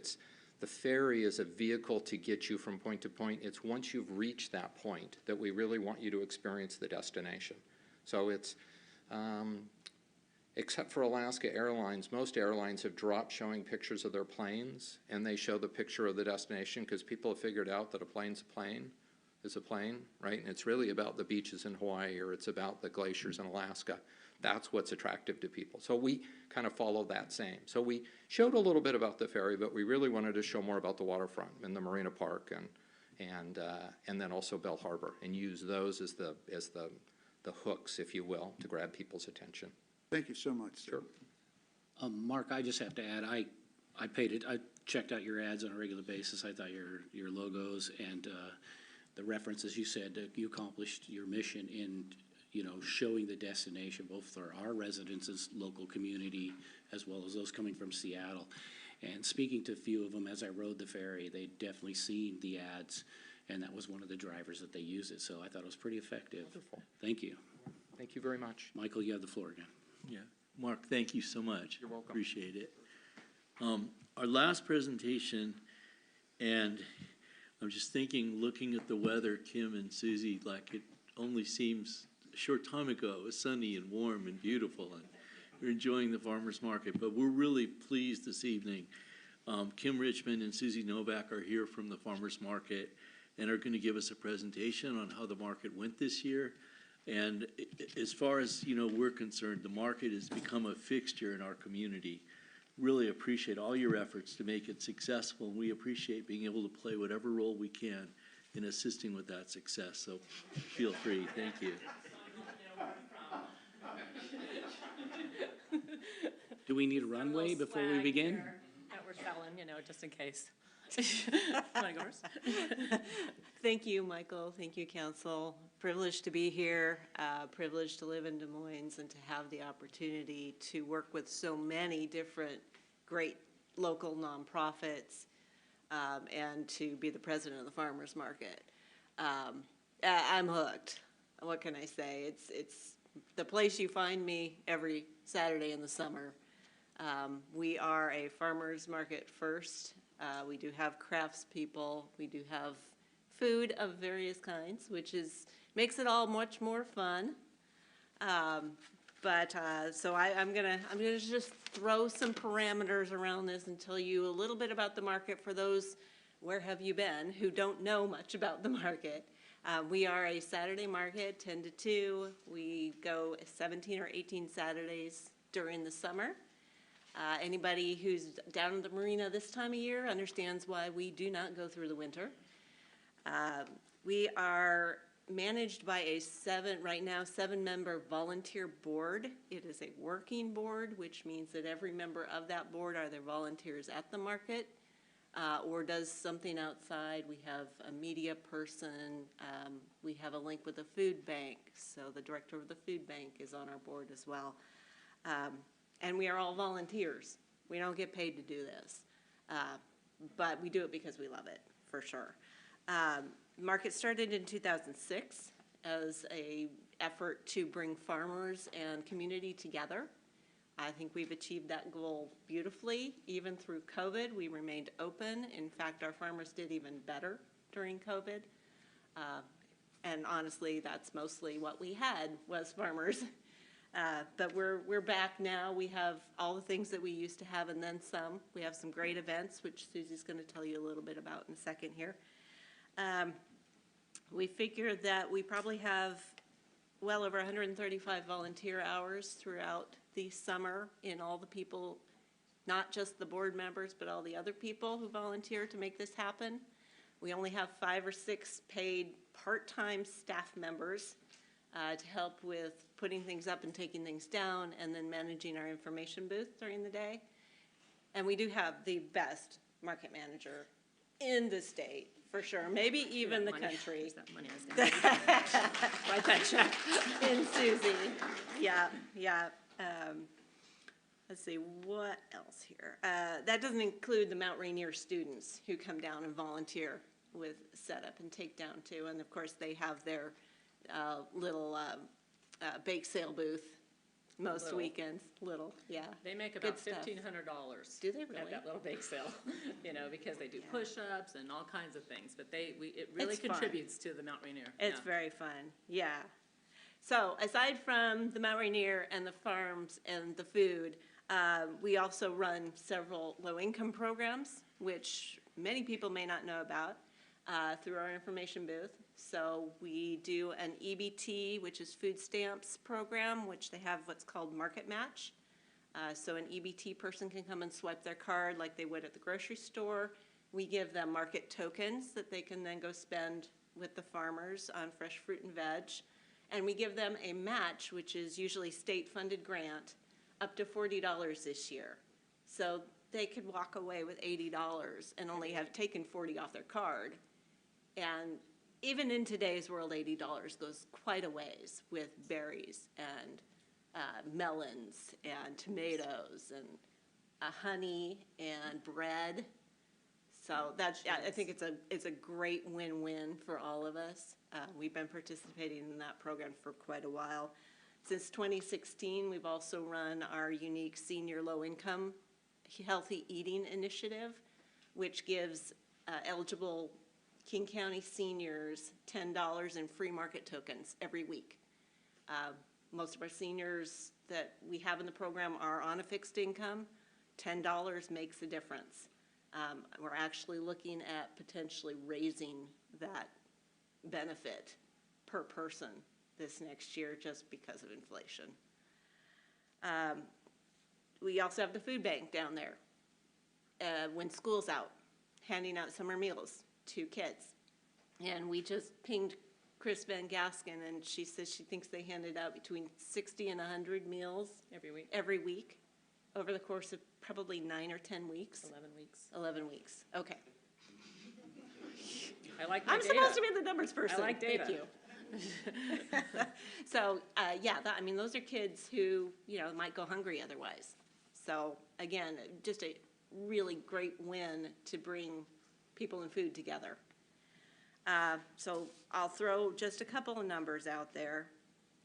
the ferry is a vehicle to get you from point to point. It's once you've reached that point that we really want you to experience the destination. So it's, except for Alaska Airlines, most airlines have dropped showing pictures of their planes, and they show the picture of the destination because people have figured out that a plane's a plane is a plane, right? And it's really about the beaches in Hawaii, or it's about the glaciers in Alaska. That's what's attractive to people. So we kind of follow that same. So we showed a little bit about the ferry, but we really wanted to show more about the waterfront and the Marina Park and then also Bell Harbor, and use those as the hooks, if you will, to grab people's attention. Thank you so much. Sure. Mark, I just have to add, I I checked out your ads on a regular basis. I thought your logos and the references you said, you accomplished your mission in, showing the destination, both for our residents as local community, as well as those coming from Seattle. And speaking to a few of them as I rode the ferry, they'd definitely seen the ads, and that was one of the drivers that they used it. So I thought it was pretty effective. Wonderful. Thank you. Thank you very much. Michael, you have the floor again. Yeah, Mark, thank you so much. You're welcome. Appreciate it. Our last presentation, and I'm just thinking, looking at the weather, Kim and Susie, like it only seems a short time ago, it was sunny and warm and beautiful, and we're enjoying the farmer's market. But we're really pleased this evening. Kim Richmond and Susie Novak are here from the farmer's market and are going to give us a presentation on how the market went this year. And as far as, we're concerned, the market has become a fixture in our community. Really appreciate all your efforts to make it successful, and we appreciate being able to play whatever role we can in assisting with that success. So feel free. Thank you. Do we need a runway before we begin? That we're selling, just in case. Wanna go first? Thank you, Michael. Thank you, council. Privileged to be here, privileged to live in Des Moines and to have the opportunity to work with so many different great local nonprofits, and to be the president of the farmers market. I'm hooked. What can I say? It's the place you find me every Saturday in the summer. We are a farmers market first. We do have craftspeople. We do have food of various kinds, which makes it all much more fun. So I'm gonna just throw some parameters around this and tell you a little bit about the market for those, where have you been, who don't know much about the market. We are a Saturday market, 10 to 2. We go 17 or 18 Saturdays during the summer. Anybody who's down at the marina this time of year understands why we do not go through the winter. We are managed by a right now 7-member volunteer board. It is a working board, which means that every member of that board either volunteers at the market or does something outside. We have a media person. We have a link with the food bank, so the director of the food bank is on our board as well. And we are all volunteers. We don't get paid to do this, but we do it because we love it, for sure. Market started in 2006 as an effort to bring farmers and community together. I think we've achieved that goal beautifully. Even through COVID, we remained open. In fact, our farmers did even better during COVID. And honestly, that's mostly what we had was farmers. But we're back now. We have all the things that we used to have and then some. We have some great events, which Susie's going to tell you a little bit about in a second here. We figure that we probably have well over 135 volunteer hours throughout the summer in all the people, not just the board members, but all the other people who volunteer to make this happen. We only have 5 or 6 paid part-time staff members to help with putting things up and taking things down and then managing our information booth during the day. And we do have the best market manager in the state, for sure, maybe even the country. That money I was gonna write that check. In Susie, yeah. Let's see, what else here? That doesn't include the Mount Rainier students who come down and volunteer with setup and takedown too. And of course, they have their little bake sale booth most weekends. Yeah. They make Good about stuff. $1,500. Do they really? At that little bake sale, because they do push-ups and all kinds of things. But it really It's fun. contributes to the Mount Rainier. It's very fun, yeah. So aside from the Mount Rainier and the farms and the food, we also run several low-income programs, which many people may not know about, through our information booth. So we do an EBT, which is food stamps program, which they have what's called Market Match. So an EBT person can come and swipe their card like they would at the grocery store. We give them market tokens that they can then go spend with the farmers on fresh fruit and veg. And we give them a match, which is usually state-funded grant, up to $40 this year. So they could walk away with $80 and only have taken 40 off their card. And even in today's world, $80 goes quite a ways with berries and melons and tomatoes and honey and bread. So that's, I think it's a great win-win for all of us. We've been participating in that program for quite a while. Since 2016, we've also run our unique senior low-income healthy eating initiative, which gives eligible King County seniors $10 in free market tokens every week. Most of our seniors that we have in the program are on a fixed income. $10 makes a difference. We're actually looking at potentially raising that benefit per person this next year just because of inflation. We also have the food bank down there when school's out, handing out summer meals to kids. And we just pinged Chris Van Gaskin, and she says she thinks they handed out between 60 and 100 meals every week over the course of probably 9 or 10 weeks. 11 weeks. 11 weeks, okay. I like my I'm data. supposed to be the numbers person. I like data. Thank you. So, yeah, I mean, those are kids who, you know, might go hungry otherwise. So, again, just a really great win to bring people and food together. So I'll throw just a couple of numbers out there.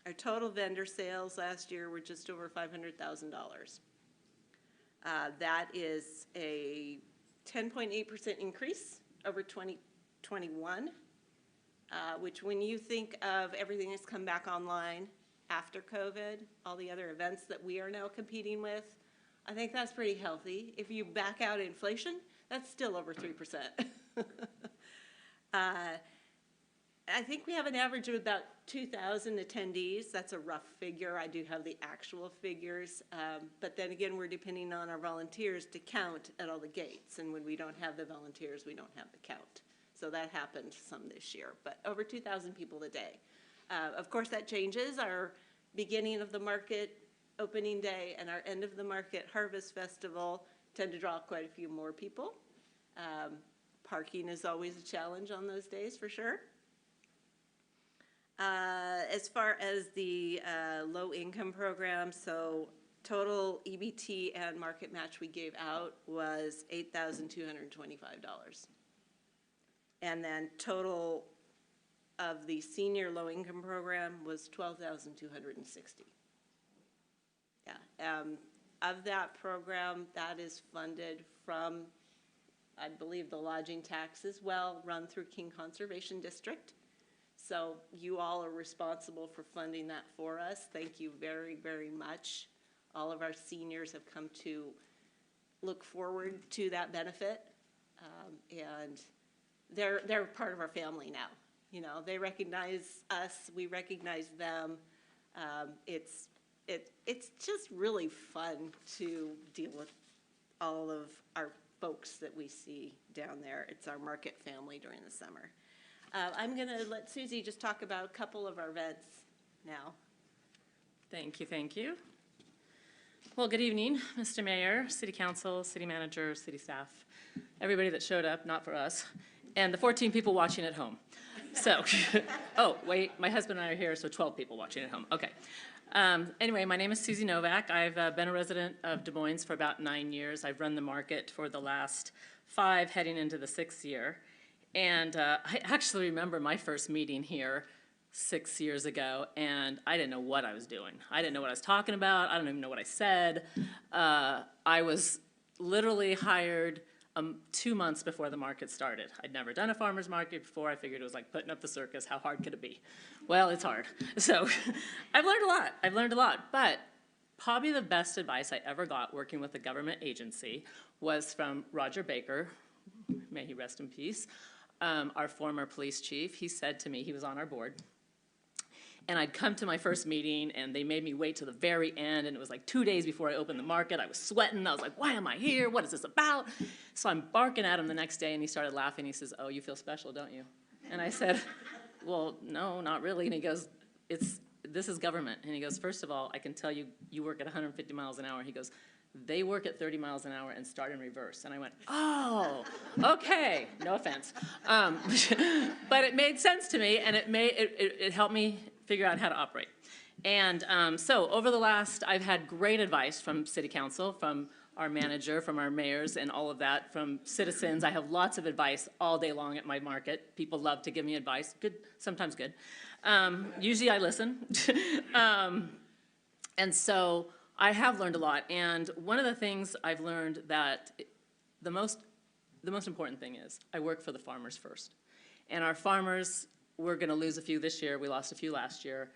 Our total vendor sales last year were just over $500,000. That is a 10.8% increase over 2021, which when you think of everything that's come back online after COVID, all the other events that we are now competing with, I think that's pretty healthy. If you back out inflation, that's still over 3%. I think we have an average of about 2,000 attendees. That's a rough figure. I do have the actual figures. But then again, we're depending on our volunteers to count at all the gates. And when we don't have the volunteers, we don't have the count. So that happened some this year. But over 2,000 people a day. Of course, that changes. Our beginning of the market opening day and our end of the market harvest festival tend to draw quite a few more people. Parking is always a challenge on those days, for sure. As far as the low-income program, so total EBT and market match we gave out was $8,225. And then total of the senior low-income program was $12,260. Yeah. Of that program, that is funded from, I believe, the lodging tax as well, run through King Conservation District. So you all are responsible for funding that for us. Thank you very, very much. All of our seniors have come to look forward to that benefit, and they're part of our family now. You know, they recognize us, we recognize them. It's just really fun to deal with all of our folks that we see down there. It's our market family during the summer. I'm going to let Susie just talk about a couple of our events now. Thank you, thank you. Well, good evening, Mr. Mayor, City Council, City Manager, City staff, everybody that showed up, not for us, and the 14 people watching at home. So, oh, wait, my husband and I are here, so 12 people watching at home. Okay. Anyway, my name is Susie Novak. I've been a resident of Des Moines for about 9 years. I've run the market for the last 5, heading into the 6th year. And I actually remember my first meeting here 6 years ago, and I didn't know what I was doing. I didn't know what I was talking about. I don't even know what I said. I was literally hired 2 months before the market started. I'd never done a farmer's market before. I figured it was like putting up the circus. How hard could it be? Well, it's hard. So I've learned a lot. I've learned a lot. But probably the best advice I ever got working with a government agency was from Roger Baker, may he rest in peace, our former police chief. He said to me, he was on our board, and I'd come to my first meeting, and they made me wait till the very end, and it was like 2 days before I opened the market. I was sweating. I was like, why am I here? What is this about? So I'm barking at him the next day, and he started laughing. He says, oh, you feel special, don't you? And I said, well, no, not really. And he goes, this is government. And he goes, first of all, I can tell you, you work at 150 miles an hour. He goes, They work at 30 miles an hour and start in reverse. And I went, oh, okay, no offense. But it made sense to me, and it helped me figure out how to operate. And so over the last, I've had great advice from City Council, from our manager, from our mayors, and all of that, from citizens. I have lots of advice all day long at my market. People love to give me advice, good, sometimes good. Usually I listen. And so I have learned a lot, and one of the things I've learned that the most important thing is I work for the farmers first. And our farmers, we're gonna lose a few this year, we lost a few last year.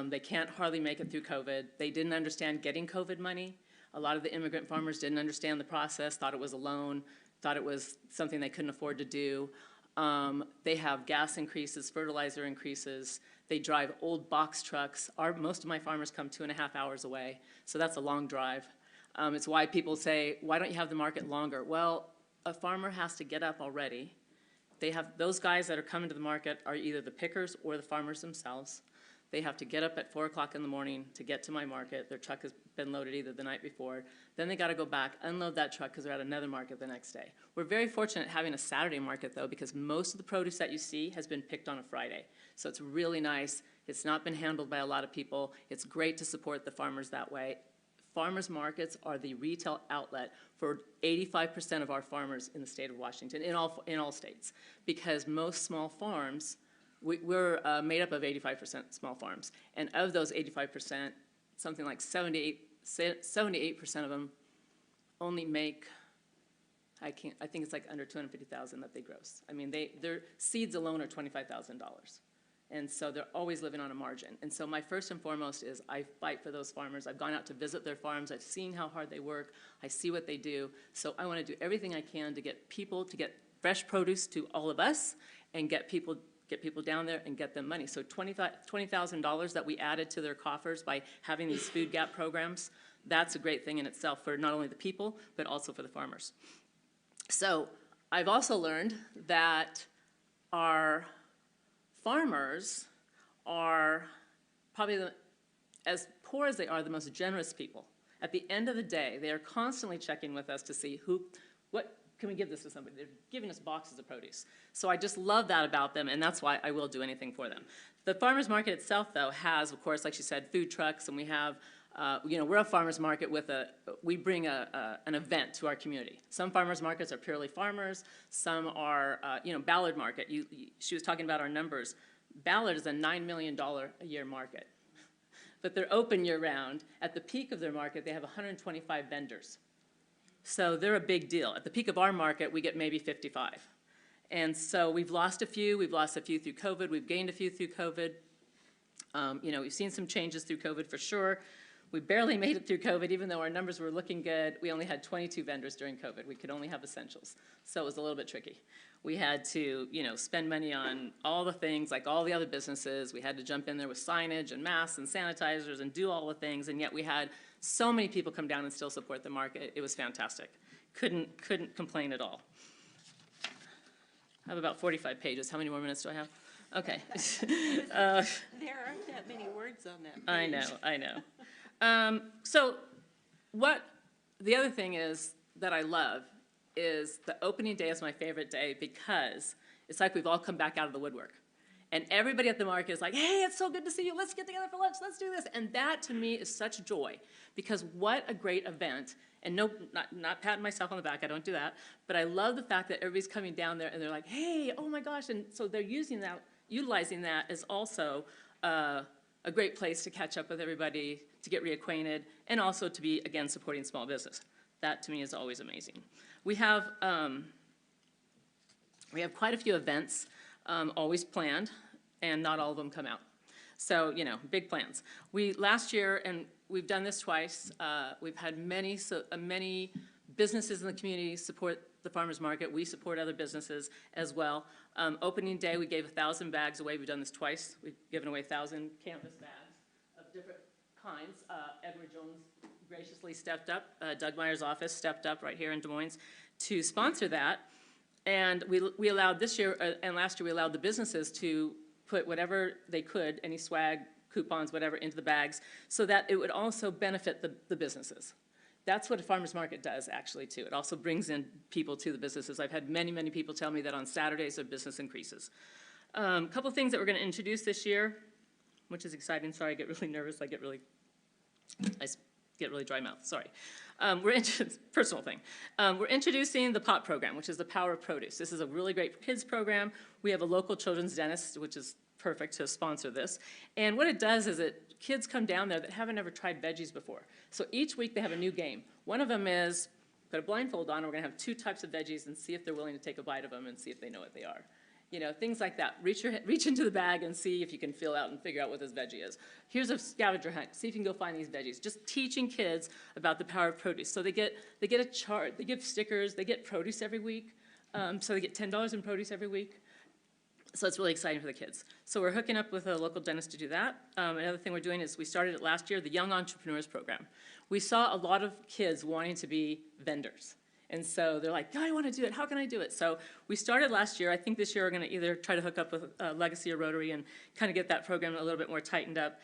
They can't hardly make it through COVID. They didn't understand getting COVID money. A lot of the immigrant farmers didn't understand the process, thought it was a loan, thought it was something they couldn't afford to do. They have gas increases, fertilizer increases. They drive old box trucks. Most of my farmers come 2.5 hours away, so that's a long drive. It's why people say, why don't you have the market longer? Well, a farmer has to get up already. They have, those guys that are coming to the market are either the pickers or the farmers themselves. They have to get up at 4 o'clock in the morning to get to my market. Their truck has been loaded either the night before. Then they gotta go back, unload that truck because they're at another market the next day. We're very fortunate having a Saturday market though, because most of the produce that you see has been picked on a Friday. So it's really nice. It's not been handled by a lot of people. It's great to support the farmers that way. Farmers markets are the retail outlet for 85% of our farmers in the state of Washington, in all states, because most small farms, we're made up of 85% small farms, and of those 85%, something like 78% of them only make, I think it's like under $250,000 that they gross. I mean, their seeds alone are $25,000. And so they're always living on a margin. And so my first and foremost is I fight for those farmers. I've gone out to visit their farms. I've seen how hard they work. I see what they do. So I want to do everything I can to get people to get fresh produce to all of us and get people down there and get them money. So $20,000 that we added to their coffers by having these food gap programs, that's a great thing in itself for not only the people, but also for the farmers. So I've also learned that our farmers are probably, as poor as they are, the most generous people. At the end of the day, they are constantly checking with us to see what can we give this to somebody? They're giving us boxes of produce. So I just love that about them, and that's why I will do anything for them. The farmers market itself, though, has, of course, like she said, food trucks, and we have, we're a farmers market with we bring an event to our community. Some farmers markets are purely farmers. Some are, Ballard Market. She was talking about our numbers. Ballard is a $9 million a year market, but they're open year round. At the peak of their market, they have 125 vendors. So they're a big deal. At the peak of our market, we get maybe 55. And so we've lost a few. We've lost a few through COVID. We've gained a few through COVID. We've seen some changes through COVID for sure. We barely made it through COVID, even though our numbers were looking good. We only had 22 vendors during COVID. We could only have essentials. So it was a little bit tricky. We had to, spend money on all the things like all the other businesses. We had to jump in there with signage and masks and sanitizers and do all the things, and yet we had so many people come down and still support the market. It was fantastic. Couldn't complain at all. I have about 45 pages. How many more minutes do I have? Okay. There aren't that many words on that page. I know. So the other thing is that I love is the opening day is my favorite day because it's like we've all come back out of the woodwork. And everybody at the market is like, hey, it's so good to see you. Let's get together for lunch. Let's do this. And that, to me, is such joy because what a great event. And no, not patting myself on the back. I don't do that. But I love the fact that everybody's coming down there and they're like, hey, oh, my gosh. And so they're utilizing that as also a great place to catch up with everybody, to get reacquainted, and also to be, again, supporting small business. That, to me, is always amazing. We have quite a few events always planned, and not all of them come out. So, big plans. Last year, and we've done this twice, we've had many businesses in the community support the farmers market. We support other businesses as well. Opening day, we gave 1,000 bags away. We've done this twice. We've given away 1,000 canvas bags of different kinds. Edward Jones graciously stepped up. Doug Meyer's office stepped up right here in Des Moines to sponsor that. And we allowed this year, and last year we allowed the businesses to put whatever they could, any swag, coupons, whatever, into the bags, so that it would also benefit the businesses. That's what a farmer's market does, actually, too. It also brings in people to the businesses. I've had many, many people tell me that on Saturdays their business increases. A couple things that we're going to introduce this year, which is exciting. Sorry, I get really nervous. I get really dry mouth, sorry. Personal thing. We're introducing the POP program, which is the Power of Produce. This is a really great kids program. We have a local children's dentist, which is perfect to sponsor this. And what it does is kids come down there that haven't ever tried veggies before. So each week they have a new game. One of them is, put a blindfold on, and we're gonna have 2 types of veggies and see if they're willing to take a bite of them and see if they know what they are. You know, things like that. Reach into the bag and see if you can feel out and figure out what this veggie is. Here's a scavenger hunt. See if you can go find these veggies. Just teaching kids about the power of produce. So they get a chart, they give stickers, they get produce every week. So they get $10 in produce every week. So it's really exciting for the kids. So we're hooking up with a local dentist to do that. Another thing we're doing is we started it last year, the Young Entrepreneurs Program. We saw a lot of kids wanting to be vendors. And so they're like, I want to do it. How can I do it? So we started last year. I think this year we're going to either try to hook up with Legacy or Rotary and kind of get that program a little bit more tightened up.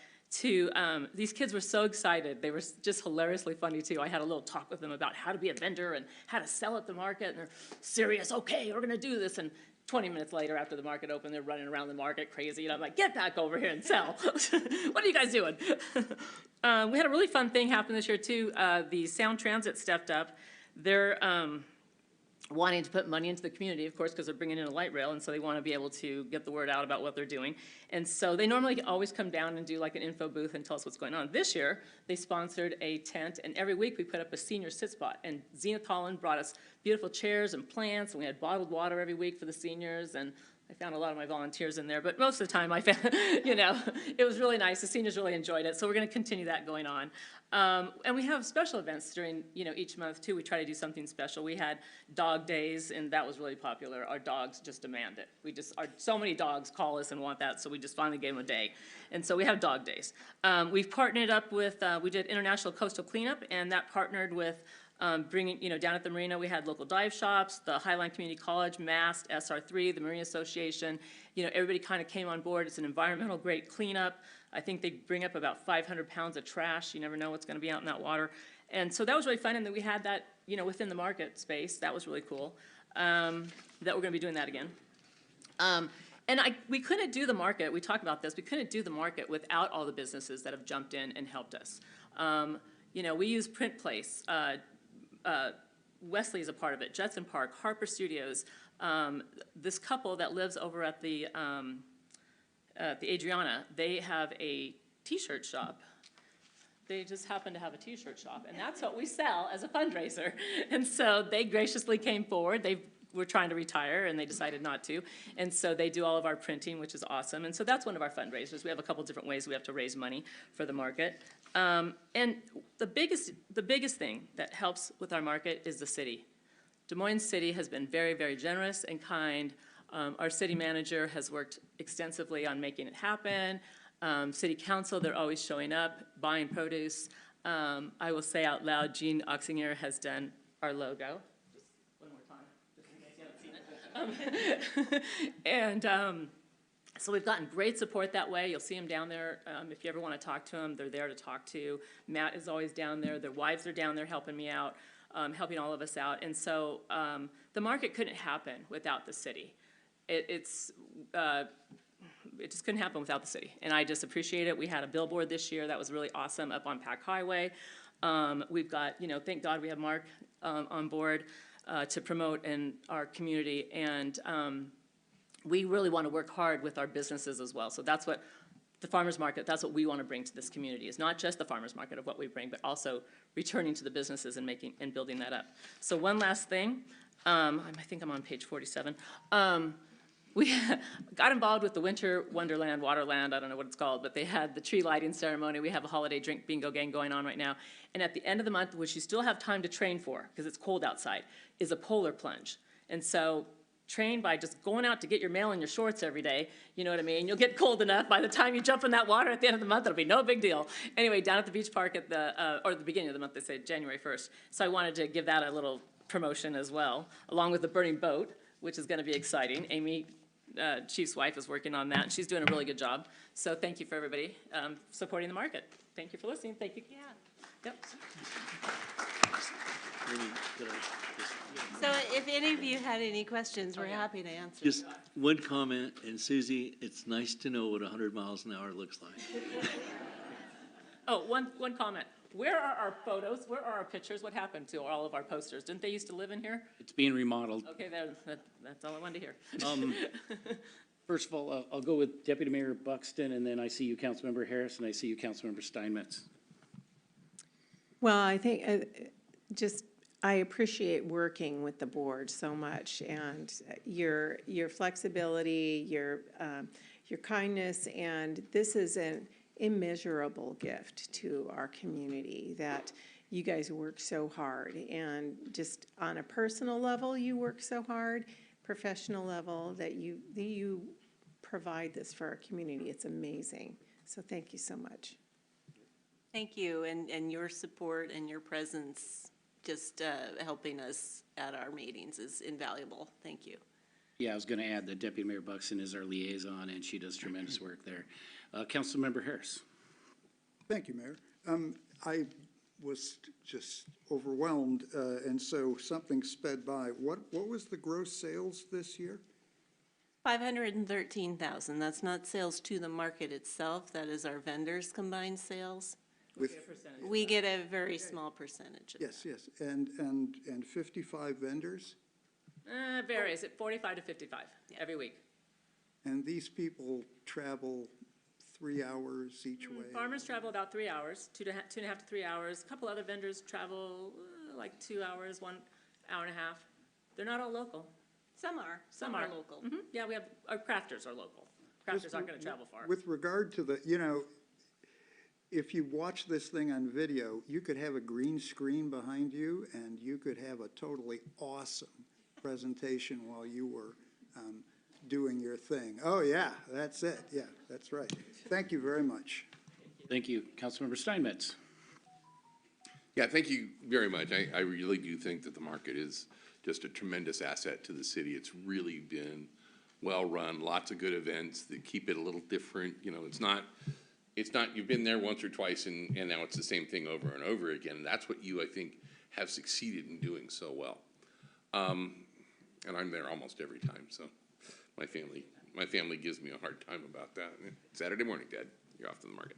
These kids were so excited. They were just hilariously funny, too. I had a little talk with them about how to be a vendor and how to sell at the market. And they're serious. Okay, we're going to do this. And 20 minutes later, after the market opened, they're running around the market crazy. And I'm like, get back over here and sell. What are you guys doing? We had a really fun thing happen this year, too. The Sound Transit stepped up. They're wanting to put money into the community, of course, because they're bringing in a light rail, and so they want to be able to get the word out about what they're doing. And so they normally always come down and do like an info booth and tell us what's going on. This year, they sponsored a tent, and every week we put up a senior sit spot. And Zenith Holland brought us beautiful chairs and plants, and we had bottled water every week for the seniors, and I found a lot of my volunteers in there, but most of the time I found, you know, it was really nice. The seniors really enjoyed it, so we're going to continue that going on. And we have special events during, you know, each month, too. We try to do something special. We had dog days, and that was really popular. Our dogs just demand it. So many dogs call us and want that, so we just finally gave them a day. And so we have dog days. We've partnered up with, we did International Coastal Cleanup, and that partnered with bringing, you know, down at the marina, we had local dive shops, the Highline Community College, MAST, SR3, the Marine Association. You know, everybody kind of came on board. It's an environmental great cleanup. I think they bring up about 500 pounds of trash. You never know what's going to be out in that water. And so that was really fun, and then we had that, you know, within the market space. That was really cool, that we're going to be doing that again. And we couldn't do the market. We talked about this. We couldn't do the market without all the businesses that have jumped in and helped us. You know, we use Print Place. Wesley is a part of it, Judson Park, Harper Studios, this couple that lives over at the Adriana, they have a t-shirt shop. They just happen to have a t-shirt shop, and that's what we sell as a fundraiser. And so they graciously came forward. They were trying to retire, and they decided not to. And so they do all of our printing, which is awesome. And so that's one of our fundraisers. We have a couple different ways we have to raise money for the market. And the biggest thing that helps with our market is the city. Des Moines City has been very, very generous and kind. Our city manager has worked extensively on making it happen. City council, they're always showing up, buying produce. I will say out loud, Jean Oxinger has done our logo. Just one more time, just in case you haven't seen it. And so we've gotten great support that way. You'll see them down there. If you ever want to talk to them, they're there to talk to. Matt is always down there. Their wives are down there helping me out, helping all of us out. And so the market couldn't happen without the city. It just couldn't happen without the city. And I just appreciate it. We had a billboard this year that was really awesome up on Pack Highway. We've got, you know, thank God we have Mark on board to promote in our community. And we really want to work hard with our businesses as well. So that's what the farmers market, that's what we want to bring to this community. It's not just the farmers market of what we bring, but also returning to the businesses and making and building that up. So one last thing, I think I'm on page 47. We got involved with the Winter Wonderland, Waterland, I don't know what it's called, but they had the tree lighting ceremony. We have a holiday drink bingo game going on right now. And at the end of the month, which you still have time to train for, because it's cold outside, is a polar plunge. And so train by just going out to get your mail in your shorts every day, you know what I mean? You'll get cold enough. By the time you jump in that water at the end of the month, it'll be no big deal. Anyway, down at the beach park at the, or the beginning of the month, they say January 1st. So I wanted to give that a little promotion as well, along with the burning boat, which is going to be exciting. Amy, Chief's wife, is working on that, and she's doing a really good job. So thank you for everybody supporting the market. Thank you for listening. Thank you. Yeah. Yep. So if any of you had any questions, we're happy to answer. Just one comment, and Susie, it's nice to know what 100 miles an hour looks like. Oh, one comment. Where are our photos? Where are our pictures? What happened to all of our posters? Didn't they used to live in here? It's being remodeled. Okay, that's all I wanted to hear. First of all, I'll go with Deputy Mayor Buxton, and then I see you, Councilmember Harris, and I see you, Councilmember Steinmetz. Well, I think I appreciate working with the board so much, and your flexibility, your kindness, and this is an immeasurable gift to our community that you guys work so hard, and just on a personal level, you work so hard, professional level, that you provide this for our community. It's amazing. So thank you so much. Thank you, and your support and your presence, just helping us at our meetings is invaluable. Thank you. Yeah, I was going to add that Deputy Mayor Buxton is our liaison, and she does tremendous work there. Councilmember Harris. Thank you, Mayor. I was just overwhelmed, and so something sped by. What was the gross sales this year? 513,000. That's not sales to the market itself. That is our vendors' combined sales. We get a very small percentage of Yes, yes, and 55 vendors? Varies at 45 to 55 every week. And these people travel 3 hours each way? Farmers travel about 3 hours, 2.5 to 3 hours. A couple other vendors travel like 2 hours, 1 hour and a half. They're not all local. Some are. Some are local. Yeah, we have, our crafters are local. Crafters aren't gonna travel far. With regard to the, if you watch this thing on video, you could have a green screen behind you, and you could have a totally awesome presentation while you were doing your thing. Oh, yeah, that's it. Yeah, that's right. Thank you very much. Thank you. Councilmember Steinmetz. Yeah, thank you very much. I really do think that the market is just a tremendous asset to the city. It's really been well-run, lots of good events that keep it a little different. It's not, you've been there once or twice and now it's the same thing over and over again. And that's what you, I think, have succeeded in doing so well. And I'm there almost every time, so my family gives me a hard time about that. Saturday morning, Dad, you're off to the market.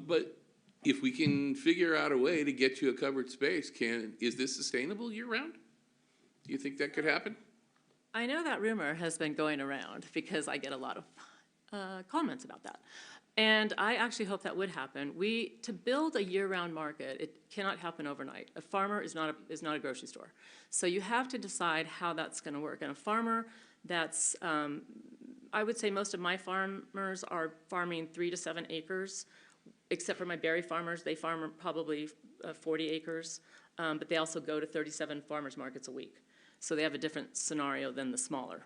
But if we can figure out a way to get you a covered space, is this sustainable year-round? Do you think that could happen? I know that rumor has been going around because I get a lot of comments about that. And I actually hope that would happen. To build a year-round market, it cannot happen overnight. A farmer is not a grocery store. So you have to decide how that's gonna work. And a farmer that's, I would say most of my farmers are farming 3 to 7 acres, except for my berry farmers. They farm probably 40 acres, but they also go to 37 farmers markets a week. So they have a different scenario than the smaller.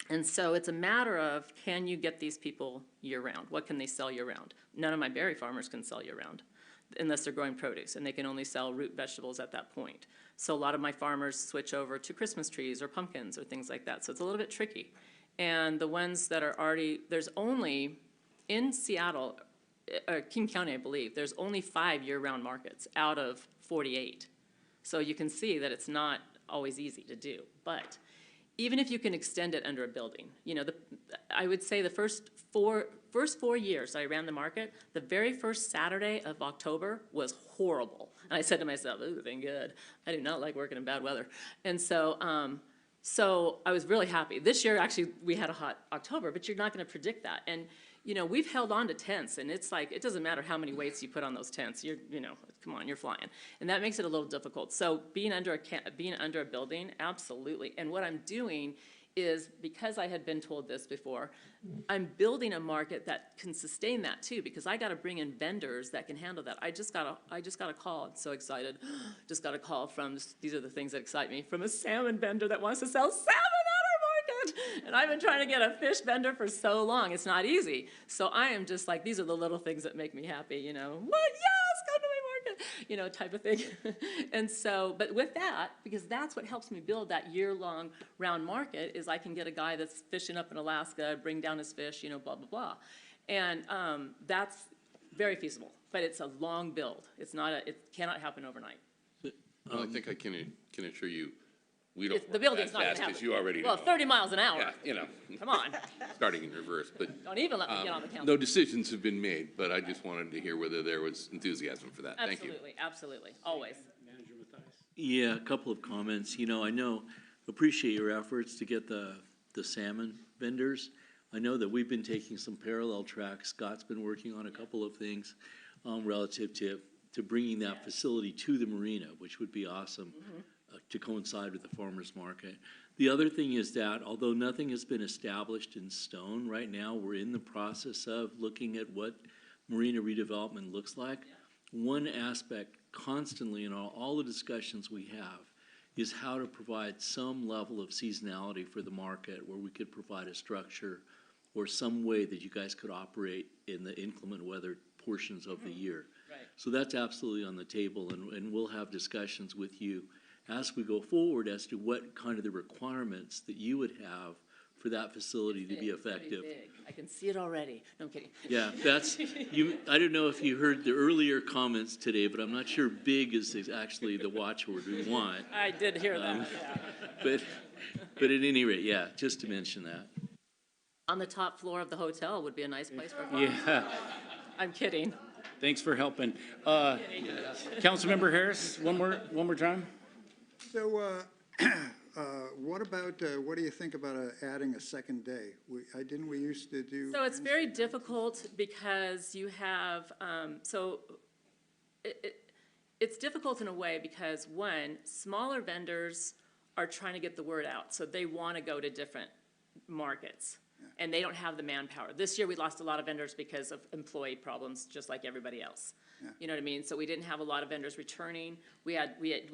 And so it's a matter of, can you get these people year-round? What can they sell year-round? None of my berry farmers can sell year-round unless they're growing produce, and they can only sell root vegetables at that point. So a lot of my farmers switch over to Christmas trees or pumpkins or things like that. So it's a little bit tricky. And the ones that are already, there's only, in Seattle, King County, I believe, there's only 5 year-round markets out of 48. So you can see that it's not always easy to do. But even if you can extend it under a building, I would say the first four years I ran the market, the very first Saturday of October was horrible. And I said to myself, ooh, thank good. I do not like working in bad weather. And so, so I was really happy. This year, actually, we had a hot October, but you're not gonna predict that. And we've held on to tents, and it's like, it doesn't matter how many weights you put on those tents. Come on, you're flying. And that makes it a little difficult. So being under a building, absolutely. And what I'm doing is, because I had been told this before, I'm building a market that can sustain that too, because I gotta bring in vendors that can handle that. I just got a call, I'm so excited. Just got a call from, these are the things that excite me, from a salmon vendor that wants to sell salmon on our market. And I've been trying to get a fish vendor for so long, it's not easy. So I am just like, these are the little things that make me happy, what, yes, come to my market, type of thing. And so, but with that, because that's what helps me build that year-long round market, is I can get a guy that's fishing up in Alaska, bring down his fish, blah, blah, blah. And that's very feasible, but it's a long build. It cannot happen overnight. Well, I think I can assure you, we don't It's- the work building's that not gonna fast, as happen. you already know. Well, 30 miles an hour. Yeah, you know. Come on. Starting in reverse, but. Don't even let me get on the council. No decisions have been made, but I just wanted to hear whether there was enthusiasm for that. Thank you. Absolutely, absolutely, always. Yeah, a couple of comments. You know, appreciate your efforts to get the salmon vendors. I know that we've been taking some parallel tracks. Scott's been working on a couple of things relative to bringing that facility to the marina, which would be awesome to coincide with the farmer's market. The other thing is that although nothing has been established in stone, right now we're in the process of looking at what marina redevelopment looks like. One aspect constantly in all the discussions we have is how to provide some level of seasonality for the market where we could provide a structure or some way that you guys could operate in the inclement weather portions of the year. Right. So that's absolutely on the table, and we'll have discussions with you as we go forward as to what kind of the requirements that you would have for that facility to be It's pretty effective. big. I can see it already. No, I'm kidding. Yeah, that's, I don't know if you heard the earlier comments today, but I'm not sure big is actually the watchword we want. I did hear that, yeah. But at any rate, yeah, just to mention that. On the top floor of the hotel would be a nice place for a farm. Yeah, I'm kidding. thanks for helping. Councilmember Harris, one more time? So, what about, what do you think about adding a second day? Didn't we used to do? So it's very difficult because you have, it's difficult in a way because, one, smaller vendors are trying to get the word out, so they want to go to different markets, and they don't have the manpower. This year, we lost a lot of vendors because of employee problems, just like everybody else. You know what I mean? So we didn't have a lot of vendors returning. We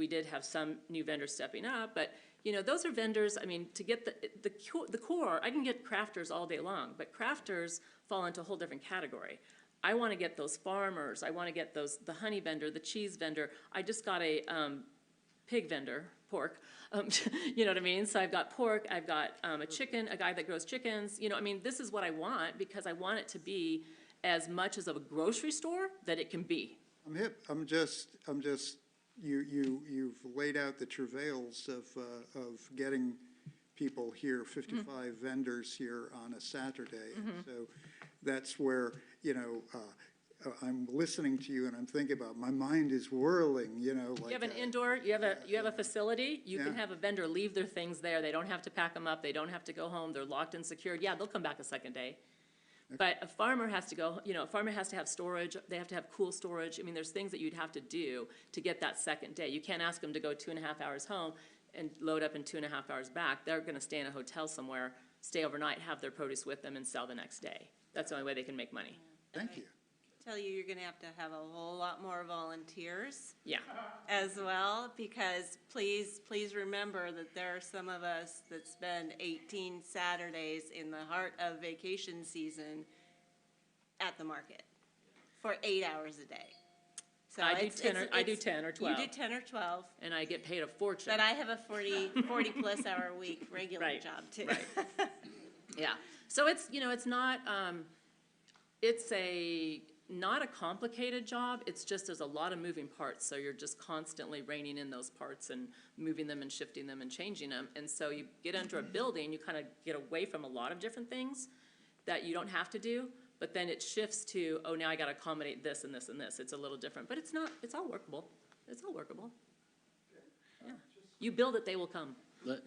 did have some new vendors stepping up, but, you know, those are vendors, I mean, to get the core, I can get crafters all day long, but crafters fall into a whole different category. I want to get those farmers, I want to get the honey vendor, the cheese vendor. I just got a pig vendor, pork, you know what I mean? So I've got pork, I've got a chicken, a guy that grows chickens. You know, I mean, this is what I want because I want it to be as much as of a grocery store that it can be. I'm hip. I'm just, you've laid out the travails of getting people here, 55 vendors here on a Saturday. And so that's where, you know, I'm listening to you and I'm thinking about, my mind is whirling, you know, like. You have an indoor, you have a facility, you can have a vendor leave their things there, they don't have to pack them up, they don't have to go home, they're locked and secured. Yeah, they'll come back a second day. But a farmer has to go, you know, a farmer has to have storage, they have to have cool storage. I mean, there's things that you'd have to do to get that second day. You can't ask them to go 2.5 hours home and load up in 2.5 hours back. They're gonna stay in a hotel somewhere, stay overnight, have their produce with them and sell the next day. That's the only way they can make money. Thank you. Tell you, you're gonna have to have a whole lot more volunteers. Yeah. As well, because please remember that there are some of us that spend 18 Saturdays in the heart of vacation season at the market for 8 hours a day. So I do 10 or 12. You do 10 or 12. And I get paid a fortune. But I have a 40 plus hour a week regular Right, job too. right. Yeah, so it's, you know, it's not, it's not a complicated job, it's just there's a lot of moving parts, so you're just constantly reining in those parts and moving them and shifting them and changing them. And so you get into a building, you kind of get away from a lot of different things that you don't have to do, but then it shifts to, oh, now I gotta accommodate this and this and this. It's a little different, but it's not, it's all workable. It's all workable. Yeah. You build it, they will come. Let's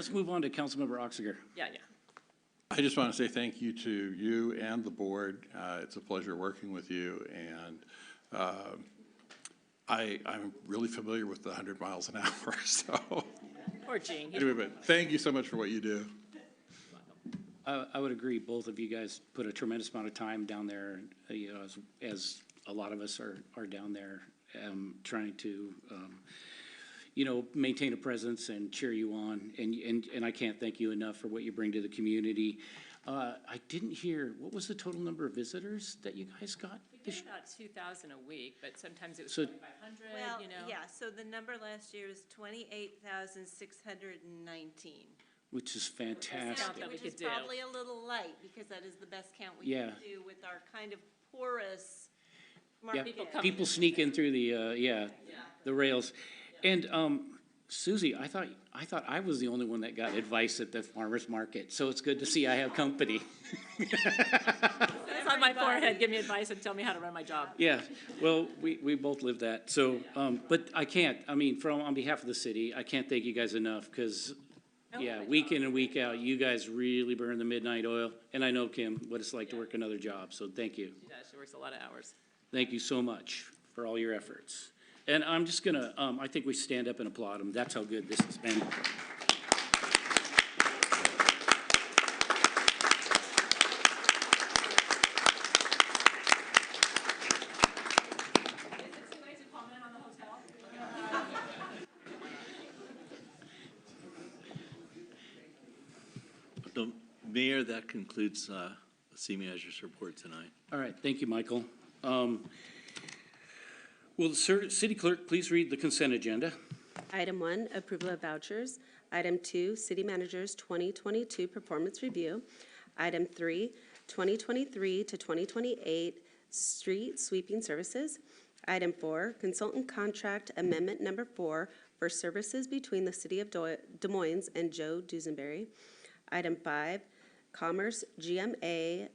move on to Councilmember Oxiger. Yeah. I just want to say thank you to you and the board. It's a pleasure working with you, and I'm really familiar with the 100 miles an hour, so. Poor Gene. Anyway, but thank you so much for what you do. I would agree, both of you guys put a tremendous amount of time down there, you know, as a lot of us are down there, trying to, you know, maintain a presence and cheer you on, and I can't thank you enough for what you bring to the community. I didn't hear, what was the total number of visitors that you guys got? We get about 2,000 a week, but sometimes it was So- 2,500, Well, you know? yeah, so the number last year was 28,619. Which is fantastic. that we Which could is do. probably a little light, because that is the best count we Yeah. can do with our kind of porous Yeah, market. people sneak in through the, the rails. And, Susie, I thought I was the only one that got advice at the farmer's market, so it's good to see I have company. It's on my forehead, give me advice and tell me how to run my job. Yeah, well, we both live that, so, but I can't, I mean, on behalf of the city, I can't thank you guys enough, because, yeah, week in and week out, you guys really burn the midnight oil, and I know, Kim, what it's like to work another job, so thank you. She does, she works a lot of hours. Thank you so much for all your efforts. And I'm just gonna, I think we stand up and applaud them, that's how good this has been. Mayor, that concludes the city manager's report tonight. All right, thank you, Michael. Will the city clerk please read the consent agenda? Item 1, approval of vouchers. Item 2, city manager's 2022 performance review. Item 3, 2023 to 2028 street sweeping services. Item 4, consultant contract amendment number 4 for services between the city of Des Moines and Joe Dusenberry. Item 5, Commerce GMA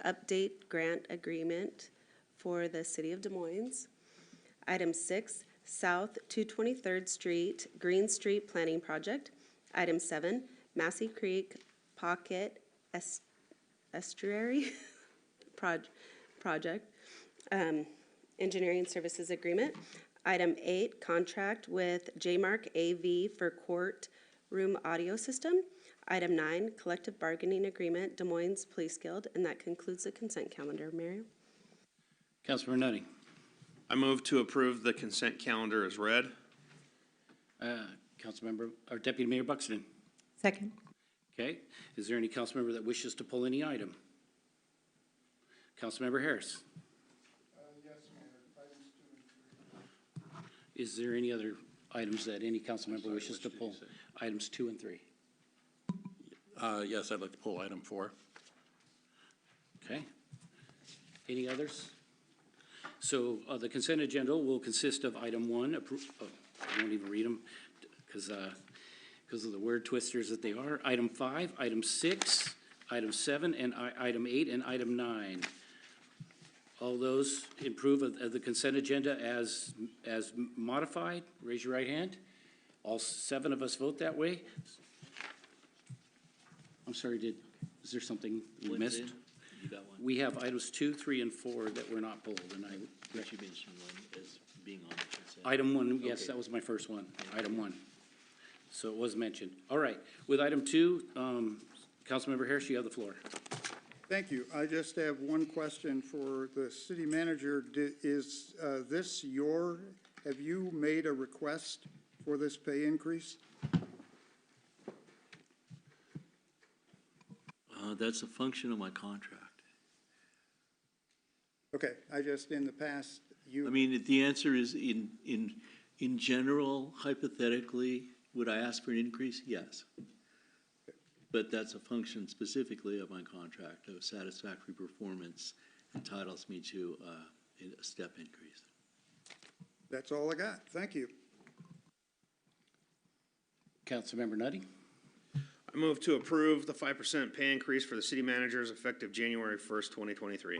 update grant agreement for the city of Des Moines. Item 6, South 223rd Street, Green Street Planning Project. Item 7, Massey Creek Pocket Estuary Project, Engineering Services Agreement. Item 8, contract with J-Mark AV for courtroom audio system. Item 9, collective bargaining agreement, Des Moines Police Guild, and that concludes the consent calendar, Mayor. Councilmember Nutting. I move to approve the consent calendar as read. Councilmember, or Deputy Mayor Buxton. Second. Okay, is there any council member that wishes to pull any item? Councilmember Harris. Yes, Mayor. Items 2 and 3. Is there any other items that any council member wishes to pull? Items 2 and 3. Yes, I'd like to pull item 4. Okay. Any others? So the consent agenda will consist of item 1, I won't even read them because of the word twisters that they are. Item 5, item 6, item 7, and item 8, and item 9. All those approve of the consent agenda as modified, raise your right hand. All 7 of us vote that way. I'm sorry, is there something we missed? You got one? We have items 2, 3, and 4 that were not pulled, and I. You mentioned one as being on the consent. Item 1, yes, Okay. that was my first one, item 1. So it was mentioned. All right, with item 2, Councilmember Harris, you have the floor. Thank you. I just have one question for the city manager. Is this have you made a request for this pay increase? That's a function of my contract. Okay, in the past, I mean, the answer is in general, hypothetically, would I ask for an increase? Yes. But that's a function specifically of my contract of satisfactory performance entitles me to a step increase. That's all I got. Thank you. Councilmember Nutting. I move to approve the 5% pay increase for the city managers effective January 1st, 2023.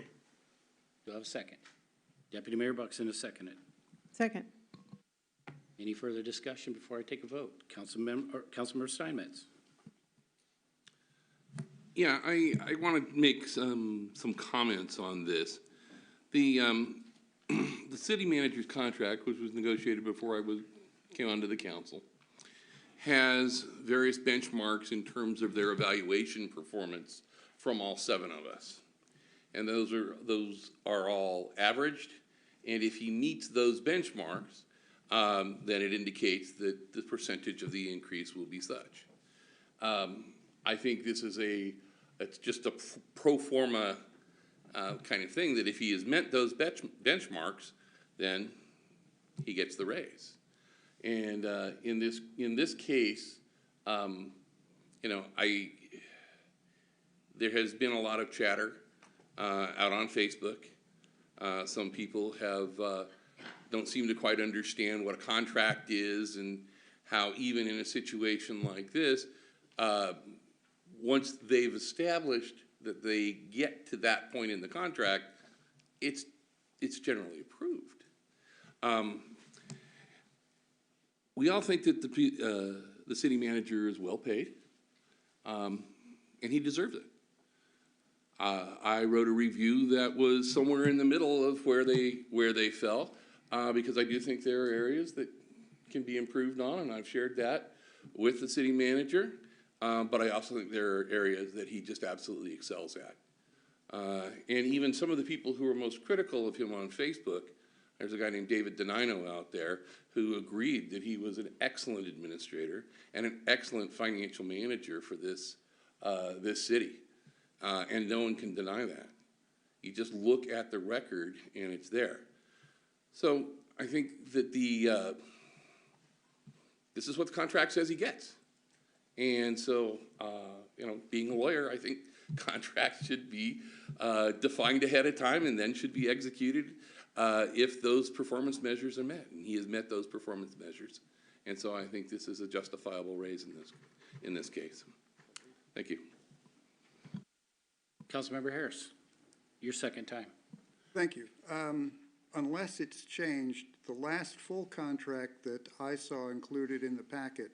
Do I have a second? Deputy Mayor Buxton has seconded. Second. Any further discussion before I take a vote? Councilmember Steinmetz. Yeah, I want to make some comments on this. The the city manager's contract, which was negotiated before I came onto the council, has various benchmarks in terms of their evaluation performance from all 7 of us. And those are all averaged, and if he meets those benchmarks, then it indicates that the percentage of the increase will be such. I think this is it's just a pro forma kind of thing, that if he has met those benchmarks, then he gets the raise. And in this case, you know, there has been a lot of chatter out on Facebook. Some people have don't seem to quite understand what a contract is and how even in a situation like this, once they've established that they get to that point in the contract, it's generally approved. We all think that the city manager is well paid, and he deserves it. I wrote a review that was somewhere in the middle of where they fell, because I do think there are areas that can be improved on, and I've shared that with the city manager. But I also think there are areas that he just absolutely excels at. And even some of the people who are most critical of him on Facebook, there's a guy named David Denino out there who agreed that he was an excellent administrator and an excellent financial manager for this city. And no one can deny that. You just look at the record and it's there. So I think that this is what the contract says he gets. And so, being a lawyer, I think contracts should be defined ahead of time and then should be executed if those performance measures are met. And he has met those performance measures. And so I think this is a justifiable raise in this case. Thank you. Councilmember Harris, your second time. Thank you. Unless it's changed, the last full contract that I saw included in the packet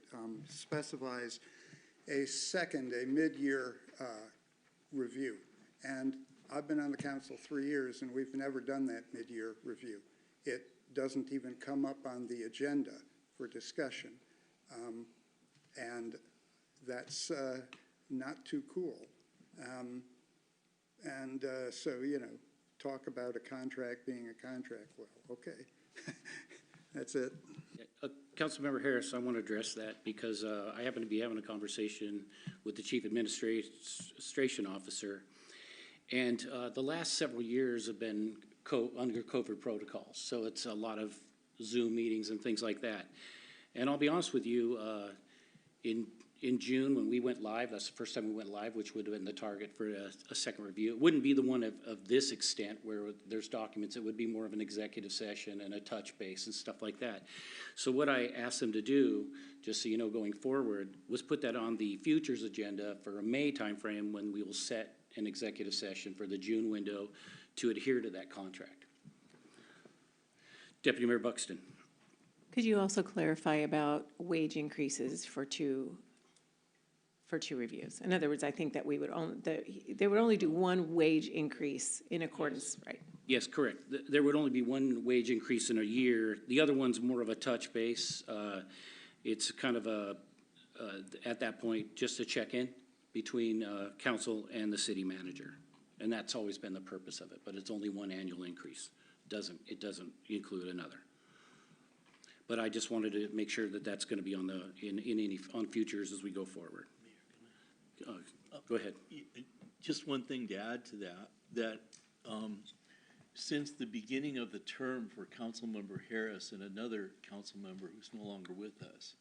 specifies a mid-year review. And I've been on the council 3 years, and we've never done that mid-year review. It doesn't even come up on the agenda for discussion. And that's not too cool. So, talk about a contract being a contract. Well, okay. That's it. Councilmember Harris, I want to address that because I happen to be having a conversation with the Chief Administration Officer, and the last several years have been under COVID protocols, so it's a lot of Zoom meetings and things like that. And I'll be honest with you, in June when we went live, that's the first time we went live, which would have been the target for a second review. It wouldn't be the one of this extent where there's documents. It would be more of an executive session and a touch base and stuff like that. So what I asked them to do, just so you know going forward, was put that on the futures agenda for a May timeframe when we will set an executive session for the June window to adhere to that contract. Deputy Mayor Buxton. Could you also clarify about wage increases for two reviews? In other words, I think that they would only do one wage increase in accordance, right? Yes, correct. There would only be one wage increase in a year. The other one's more of a touch base. It's kind of at that point, just a check-in between council and the city manager. And that's always been the purpose of it, but it's only one annual increase. It doesn't include another. But I just wanted to make sure that that's going to be on futures as we go forward. Go ahead. Just one thing to add to that since the beginning of the term for Councilmember Harris and another council member who's no longer with us,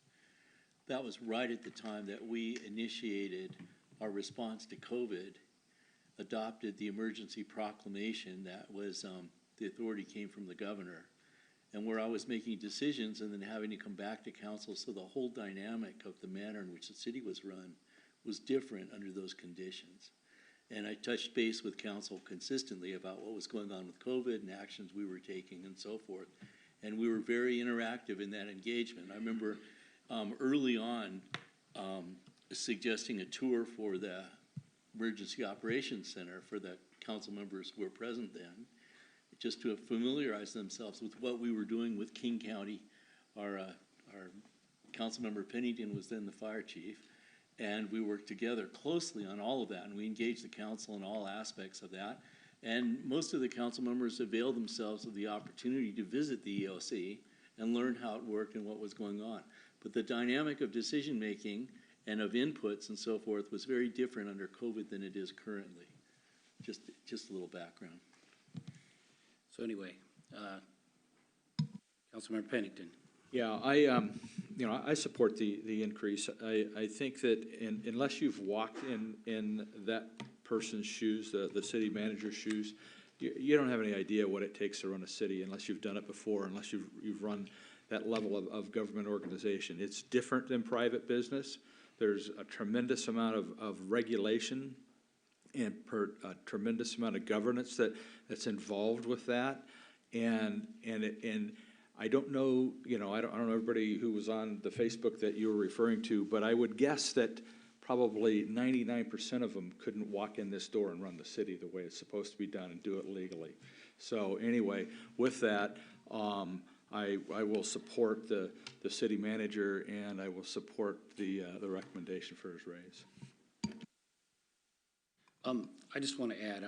that was right at the time that we initiated our response to COVID, adopted the emergency proclamation that was, the authority came from the governor, and where I was making decisions and then having to come back to council, so the whole dynamic of the manner in which the city was run was different under those conditions. And I touched base with council consistently about what was going on with COVID and actions we were taking and so forth. And we were very interactive in that engagement. I remember early on suggesting a tour for the Emergency Operations Center for the council members who were present then, just to familiarize themselves with what we were doing with King County. Our council member Pennington was then the fire chief. And we worked together closely on all of that, and we engaged the council in all aspects of that. And most of the council members availed themselves of the opportunity to visit the EOC and learn how it worked and what was going on. But the dynamic of decision-making and of inputs and so forth was very different under COVID than it is currently. Just a little background. So anyway, Councilmember Pennington. Yeah, I support the increase. I think that unless you've walked in that person's shoes, the city manager's shoes, you don't have any idea what it takes to run a city unless you've done it before, unless you've run that level of government organization. It's different than private business. There's a tremendous amount of regulation and a tremendous amount of governance that's involved with that. And I don't know, I don't know everybody who was on the Facebook that you were referring to, but I would guess that probably 99% of them couldn't walk in this door and run the city the way it's supposed to be done and do it legally. So anyway, with that, I will support the city manager, and I will support the recommendation for his raise. I just want to add,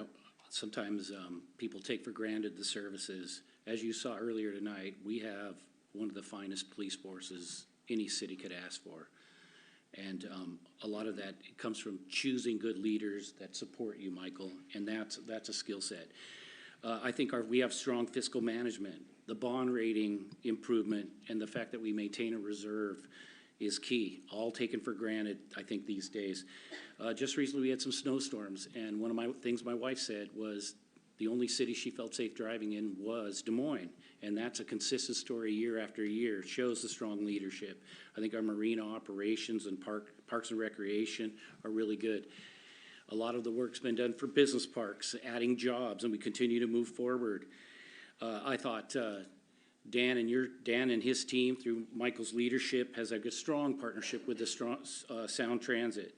sometimes people take for granted the services. As you saw earlier tonight, we have one of the finest police forces any city could ask for. And a lot of that comes from choosing good leaders that support you, Michael, and that's a skill set. I think we have strong fiscal management. The bond rating improvement and the fact that we maintain a reserve is key, all taken for granted, I think, these days. Just recently we had some snowstorms, and one of my things my wife said was the only city she felt safe driving in was Des Moines, and that's a consistent story year after year. It shows the strong leadership. I think our marina operations and parks and recreation are really good. A lot of the work's been done for business parks, adding jobs, and we continue to move forward. I thought Dan and his team, through Michael's leadership, has a strong partnership with the Sound Transit.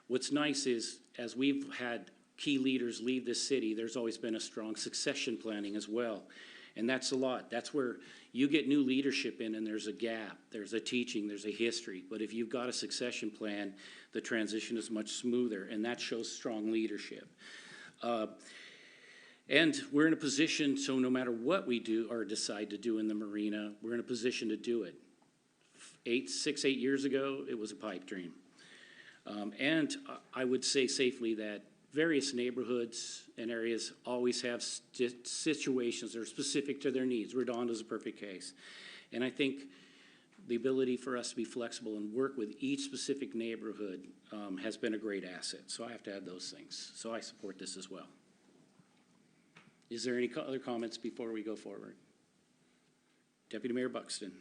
What's nice is, as we've had key leaders leave this city, there's always been a strong succession planning as well. And that's a lot. That's where you get new leadership in and there's a gap, there's a teaching, there's a history. But if you've got a succession plan, the transition is much smoother, and that shows strong leadership. And we're in a position, so no matter what we do or decide to do in the marina, we're in a position to do it. 8 years ago, it was a pipe dream. And I would say safely that various neighborhoods and areas always have situations that are specific to their needs. Redondo is a perfect case. And I think the ability for us to be flexible and work with each specific neighborhood has been a great asset. So I have to add those things. So I support this as well. Is there any other comments before we go forward? Deputy Mayor Buxton.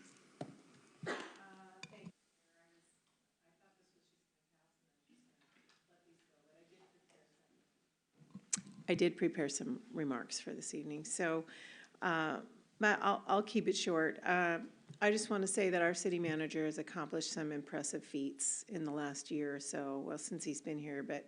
I did prepare some remarks for this evening, so but I'll keep it short. I just want to say that our city manager has accomplished some impressive feats in the last year or so, well, since he's been here, but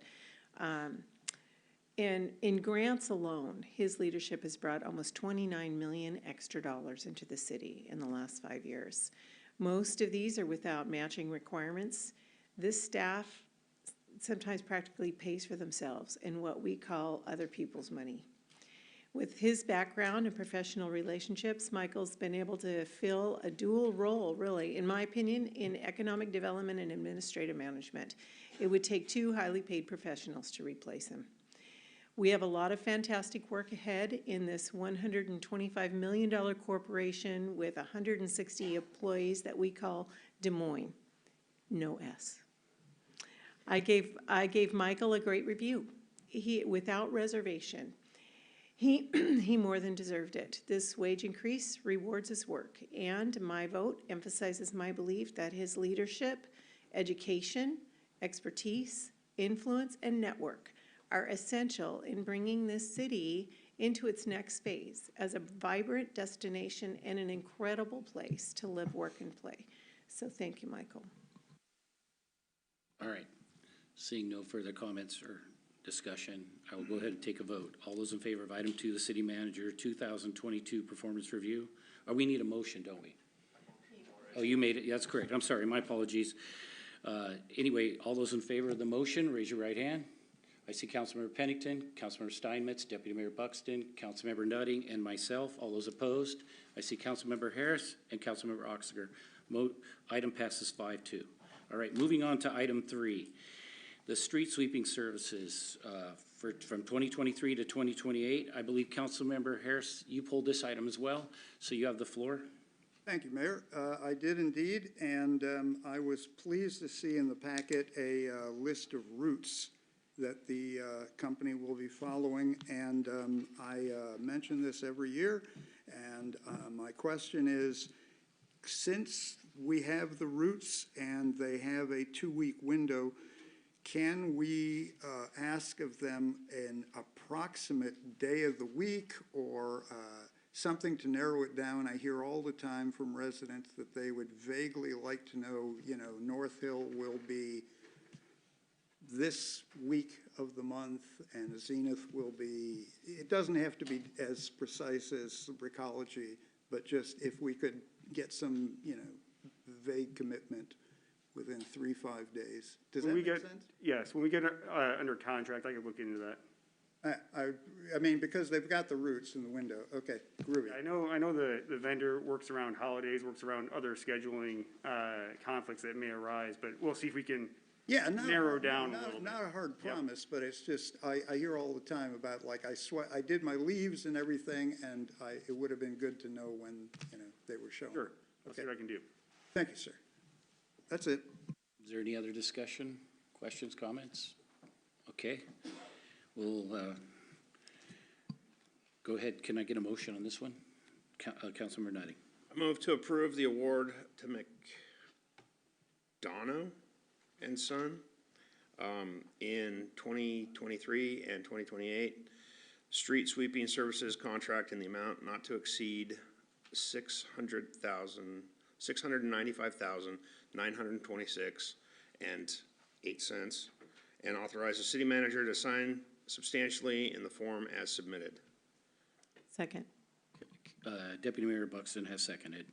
in grants alone, his leadership has brought almost $29 million extra dollars into the city in the last 5 years. Most of these are without matching requirements. This staff sometimes practically pays for themselves in what we call other people's money. With his background and professional relationships, Michael's been able to fill a dual role, really, in my opinion, in economic development and administrative management. It would take 2 highly paid professionals to replace him. We have a lot of fantastic work ahead in this $125 million corporation with 160 employees that we call Des Moines. No S. I gave Michael a great review. Without reservation. He more than deserved it. This wage increase rewards his work, and my vote emphasizes my belief that his leadership, education, expertise, influence, and network are essential in bringing this city into its next phase as a vibrant destination and an incredible place to live, work, and play. So thank you, Michael. All right. Seeing no further comments or discussion, I will go ahead and take a vote. All those in favor of item 2, the city manager 2022 performance review? Oh, we need a motion, don't we? Oh, you made it. Yeah, that's correct. I'm sorry. My apologies. Anyway, all those in favor of the motion, raise your right hand. I see Councilmember Pennington, Councilmember Steinmetz, Deputy Mayor Buxton, Councilmember Nutting, and myself. All those opposed? I see Councilmember Harris and Councilmember Oxiger. Item passes 5-2. All right, moving on to item 3. The street sweeping services from 2023 to 2028. I believe Councilmember Harris, you pulled this item as well, so you have the floor. Thank you, Mayor. I did indeed, and I was pleased to see in the packet a list of routes that the company will be following. And I mention this every year. And my question is, since we have the routes and they have a 2-week window, can we ask of them an approximate day of the week or something to narrow it down? I hear all the time from residents that they would vaguely like to know, North Hill will be this week of the month and Zenith will be, it doesn't have to be as precise as Brickology, but just if we could get some, vague commitment within 3-5 days. Does that make sense? Yes, when we get under contract, I could look into that. I mean, because they've got the routes in the window. Okay, groovy. I know the vendor works around holidays, works around other scheduling conflicts that may arise, but we'll see if we can narrow down a little bit. Not a hard promise, but it's just, I hear all the time about, like, I did my leaves and everything, and it would have been good to know when, they were shown. Sure, I'll see what I can do. Thank you, sir. That's it. Is there any other discussion, questions, comments? Okay, we'll go ahead. Can I get a motion on this one? Councilmember Nutting. I move to approve the award to McDonough and Son in 2023 and 2028. Street sweeping services contract in the amount not to exceed $695,926.08, and authorize the city manager to sign substantially in the form as submitted. Second. Deputy Mayor Buxton has seconded.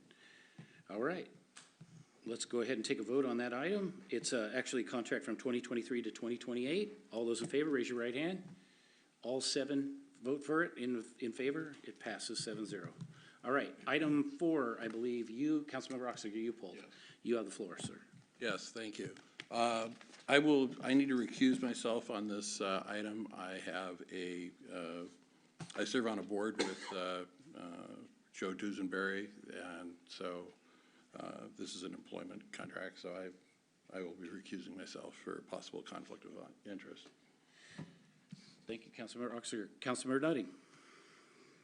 All right. Let's go ahead and take a vote on that item. It's actually a contract from 2023 to 2028. All those in favor, raise your right hand. All 7 vote for it in favor. It passes 7-0. All right, item 4, I believe you, Councilmember Oxiger, you pulled. Yes. You have the floor, sir. Yes, thank you. I need to recuse myself on this item. I serve on a board with Joe Dusenberry, and so this is an employment contract, so I will be recusing myself for possible conflict of interest. Thank you, Councilmember Oxiger. Councilmember Nutting.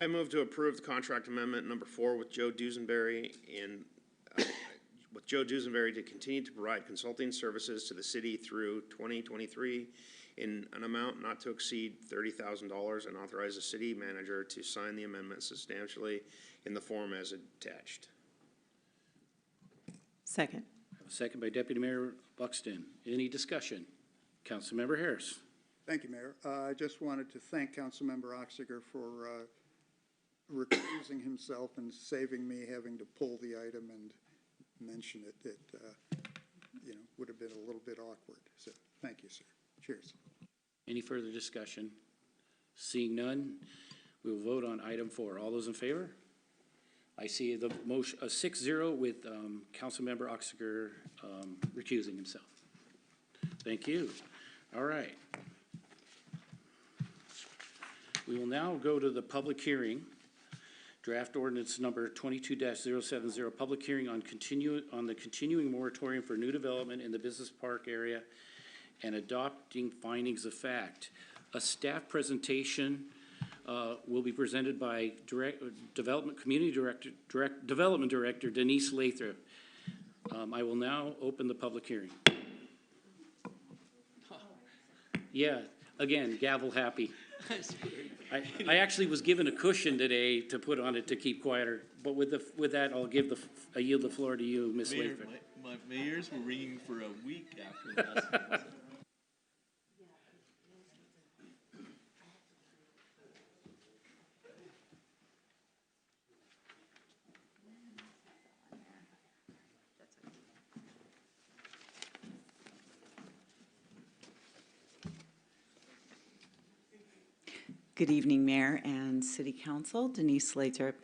I move to approve the contract amendment number 4 with Joe Dusenberry to continue to provide consulting services to the city through 2023 in an amount not to exceed $30,000, and authorize the city manager to sign the amendment substantially in the form as attached. Second. Second by Deputy Mayor Buxton. Any discussion? Councilmember Harris. Thank you, Mayor. I just wanted to thank Councilmember Oxiger for recusing himself and saving me having to pull the item and mention it. It would have been a little bit awkward. So thank you, sir. Cheers. Any further discussion? Seeing none, we will vote on item 4. All those in favor? I see the motion 6-0 with Councilmember Oxiger recusing himself. Thank you. All right. We will now go to the public hearing. Draft ordinance number 22-070, public hearing on the continuing moratorium for new development in the business park area and adopting findings of fact. A staff presentation will be presented by Development Director Denise Lathrop. I will now open the public hearing. Yeah, again, gavel happy. I actually was given a cushion today to put on it to keep quieter, but with that, I yield the floor to you, Ms. Lathrop. My ears were ringing for a week after last. Good evening, Mayor and City Council. Denise Lathrop,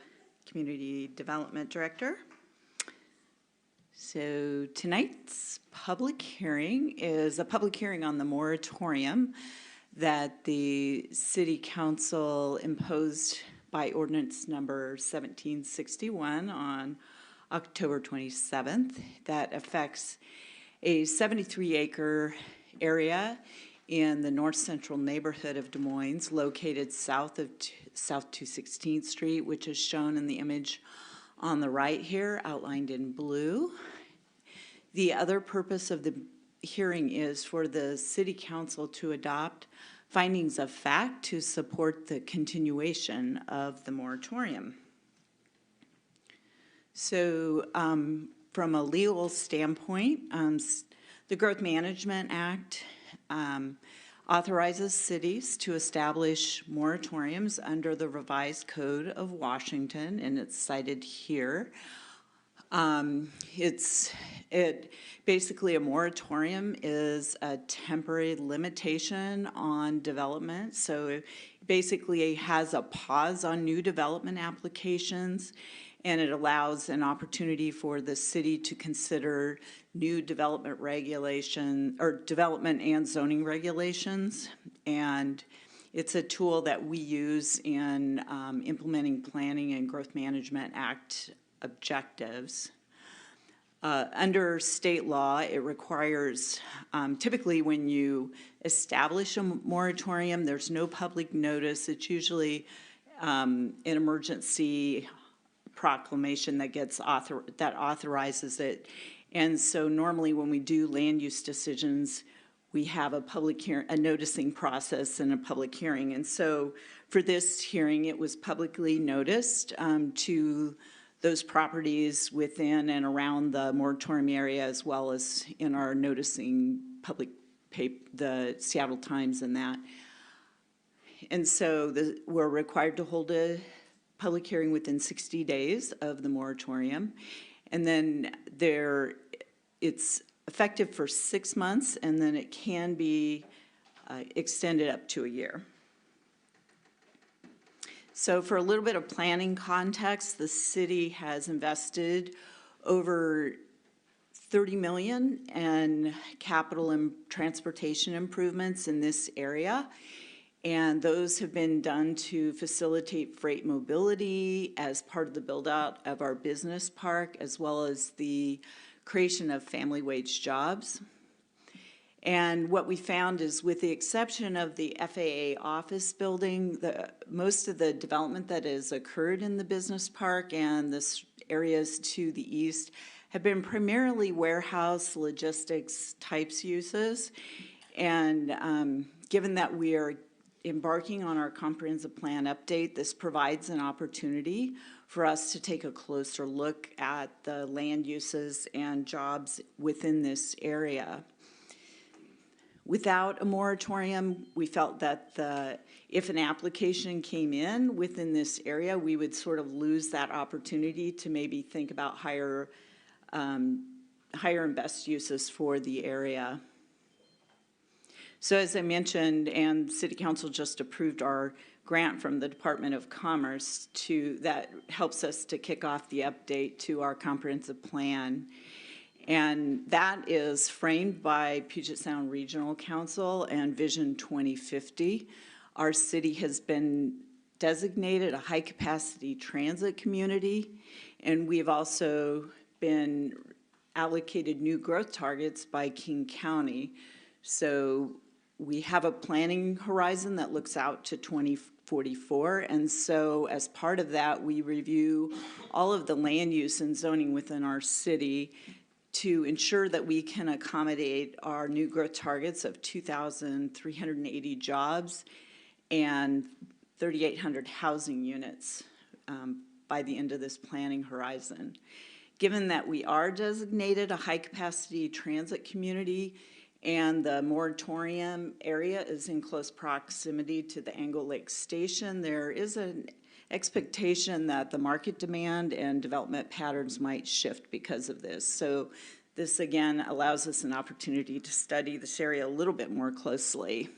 Community Development Director. So tonight's public hearing is a public hearing on the moratorium that the City Council imposed by ordinance number 1761 on October 27th that affects a 73-acre area in the north central neighborhood of Des Moines, located south 216th Street, which is shown in the image on the right here, outlined in blue. The other purpose of the hearing is for the City Council to adopt findings of fact to support the continuation of the moratorium. So from a legal standpoint, the Growth Management Act authorizes cities to establish moratoriums under the Revised Code of Washington, and it's cited here. Basically a moratorium is a temporary limitation on development. So it basically has a pause on new development applications, and it allows an opportunity for the city to consider new development regulation or development and zoning regulations. And it's a tool that we use in implementing Planning and Growth Management Act objectives. Under state law, it requires, typically when you establish a moratorium, there's no public notice. It's usually an emergency proclamation that that authorizes it. And so normally when we do land use decisions, we have a public hearing, a noticing process and a public hearing. And so for this hearing, it was publicly noticed to those properties within and around the moratorium area, as well as in our noticing public the Seattle Times and that. And so we're required to hold a public hearing within 60 days of the moratorium. And then it's effective for 6 months, and then it can be extended up to a year. So for a little bit of planning context, the city has invested over $30 million in capital and transportation improvements in this area. And those have been done to facilitate freight mobility as part of the build out of our business park, as well as the creation of family wage jobs. And what we found is, with the exception of the FAA office building, most of the development that has occurred in the business park and the areas to the east have been primarily warehouse logistics types uses. And given that we are embarking on our comprehensive plan update, this provides an opportunity for us to take a closer look at the land uses and jobs within this area. Without a moratorium, we felt that if an application came in within this area, we would sort of lose that opportunity to maybe think about higher and best uses for the area. So as I mentioned, and City Council just approved our grant from the Department of Commerce that helps us to kick off the update to our comprehensive plan. And that is framed by Puget Sound Regional Council and Vision 2050. Our city has been designated a high-capacity transit community, and we've also been allocated new growth targets by King County. So we have a planning horizon that looks out to 2044, and so as part of that, we review all of the land use and zoning within our city to ensure that we can accommodate our new growth targets of 2,380 jobs and 3,800 housing units by the end of this planning horizon. Given that we are designated a high-capacity transit community and the moratorium area is in close proximity to the Angle Lake Station, there is an expectation that the market demand and development patterns might shift because of this. So this again allows us an opportunity to study this area a little bit more closely.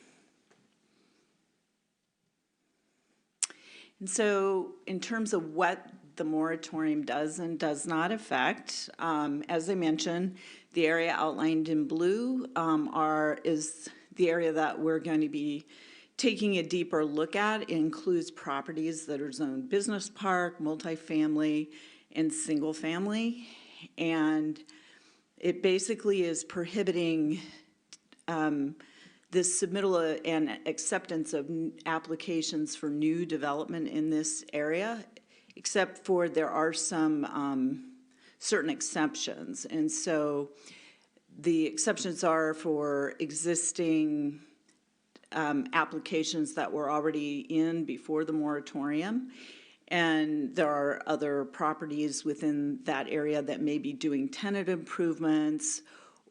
And so in terms of what the moratorium does and does not affect, as I mentioned, the area outlined in blue is the area that we're going to be taking a deeper look at. It includes properties that are zoned business park, multifamily, and single family. And it basically is prohibiting the submittal and acceptance of applications for new development in this area, except for there are some certain exceptions. And so the exceptions are for existing applications that were already in before the moratorium. And there are other properties within that area that may be doing tenant improvements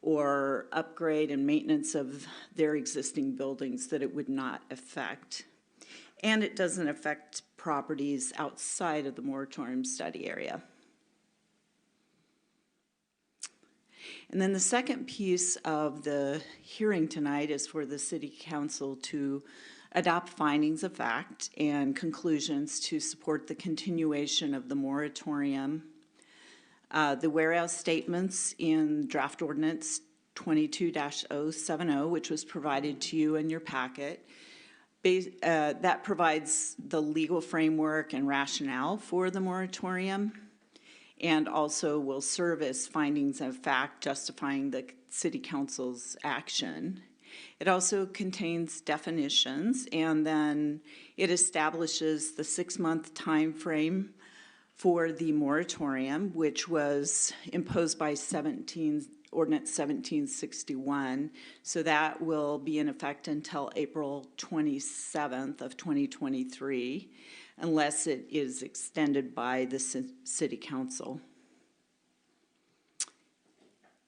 or upgrade and maintenance of their existing buildings that it would not affect. And it doesn't affect properties outside of the moratorium study area. And then the second piece of the hearing tonight is for the City Council to adopt findings of fact and conclusions to support the continuation of the moratorium. The whereas statements in draft ordinance 22-070, which was provided to you in your packet, that provides the legal framework and rationale for the moratorium, and also will serve as findings of fact justifying the City Council's action. It also contains definitions, and then it establishes the 6-month time frame for the moratorium, which was imposed by Ordinance 1761. So that will be in effect until April 27th of 2023, unless it is extended by the City Council.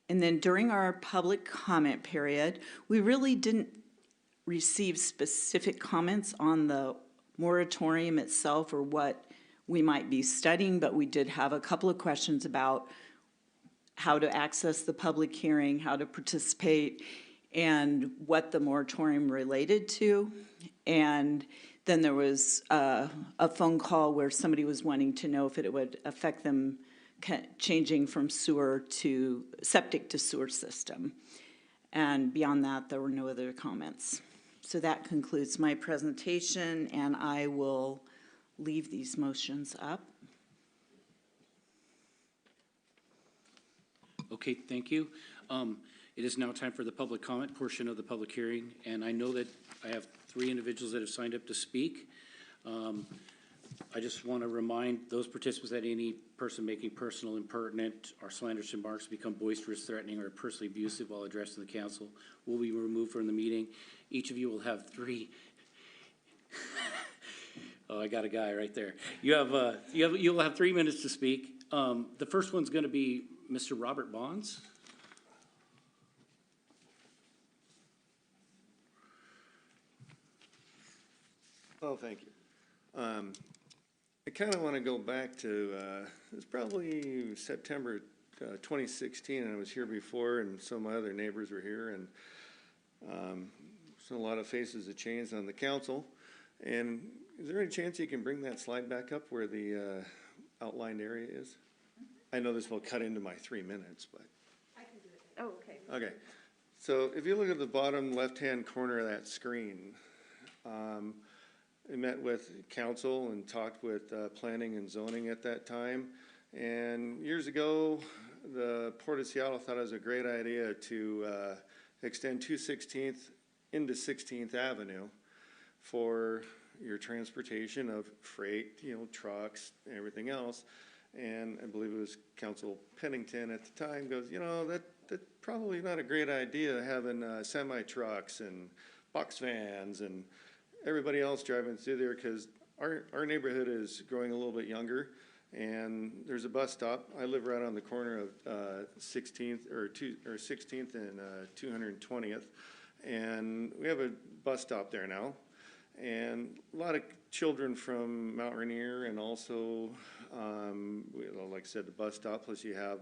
And then during our public comment period, we really didn't receive specific comments on the moratorium itself or what we might be studying, but we did have a couple of questions about how to access the public hearing, how to participate, and what the moratorium related to. And then there was a phone call where somebody was wanting to know if it would affect them changing from septic to sewer system. And beyond that, there were no other comments. So that concludes my presentation, and I will leave these motions up. Okay, thank you. It is now time for the public comment portion of the public hearing, and I know that I have 3 individuals that have signed up to speak. I just want to remind those participants that any person making personal, impertinent, or slanderous remarks become boisterous, threatening, or personally abusive while addressing the council will be removed from the meeting. Each of you will have 3. Oh, I got a guy right there. You'll have 3 minutes to speak. The first one's going to be Mr. Robert Bonds. Oh, thank you. I kind of want to go back to, it was probably September 2016, and I was here before, and some of my other neighbors were here, and so a lot of faces have changed on the council. And is there any chance you can bring that slide back up where the outlined area is? I know this will cut into my 3 minutes, but. I can do it. Oh, okay. Okay. So if you look at the bottom left-hand corner of that screen, I met with council and talked with planning and zoning at that time. And years ago, the Port of Seattle thought it was a great idea to extend 216th into 16th Avenue for your transportation of freight, trucks, and everything else. And I believe it was Council Pennington at the time goes, that's probably not a great idea having semi-trucks and box vans and everybody else driving through there, because our neighborhood is growing a little bit younger, and there's a bus stop. I live right on the corner of 16th and 220th, and we have a bus stop there now, and a lot of children from Mount Rainier, and also, like I said, the bus stop, plus you have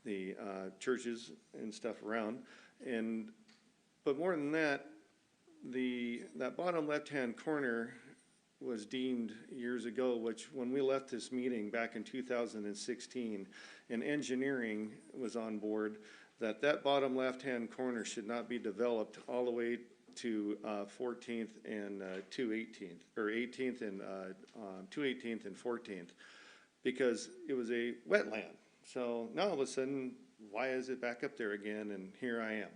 the churches and stuff around, but more than that, that bottom left-hand corner was deemed years ago, which when we left this meeting back in 2016, and engineering was on board, that bottom left-hand corner should not be developed all the way to 14th and 218th, or 18th and 218th and 14th, because it was a wetland. So now all of a sudden, why is it back up there again? And here I am.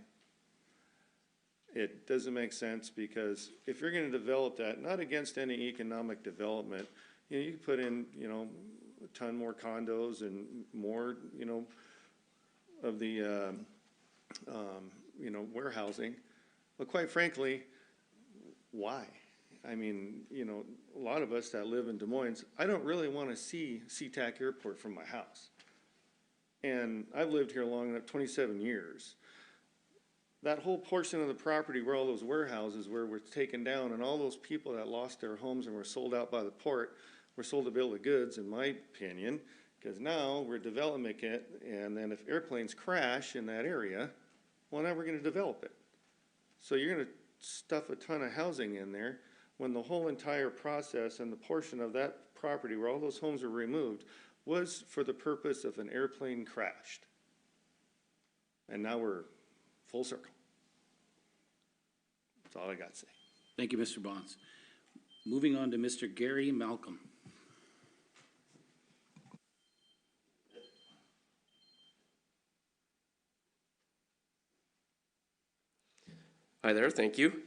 It doesn't make sense because if you're gonna develop that, not against any economic development, you know, you could put in, you know, a ton more condos and more, you know, of the, you know, warehousing. But quite frankly, why? I mean, you know, a lot of us that live in Des Moines, I don't really want to see SeaTac Airport from my house. And I've lived here long enough, 27 years. That whole portion of the property where all those warehouses were taken down, and all those people that lost their homes and were sold out by the port were sold a bill of goods, in my opinion, because now we're developing it, and then if airplanes crash in that area, well, now we're going to develop it. So you're going to stuff a ton of housing in there when the whole entire process and the portion of that property where all those homes were removed was for the purpose of an airplane crashed. And now we're full circle. That's all I got to say. Thank you, Mr. Bonds. Moving on to Mr. Gary Malcolm. Hi there, thank you.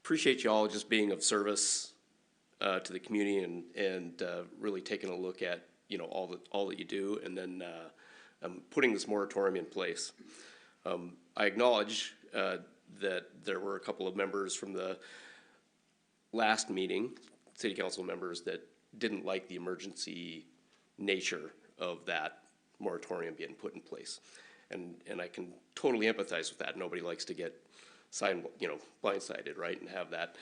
Appreciate you all just being of service to the community and really taking a look at, you know, all that you do, and then putting this moratorium in place. I acknowledge that there were a couple of members from the last meeting, city council members, that didn't like the emergency nature of that moratorium being put in place. And I can totally empathize with that. Nobody likes to get blindsided, right, and have that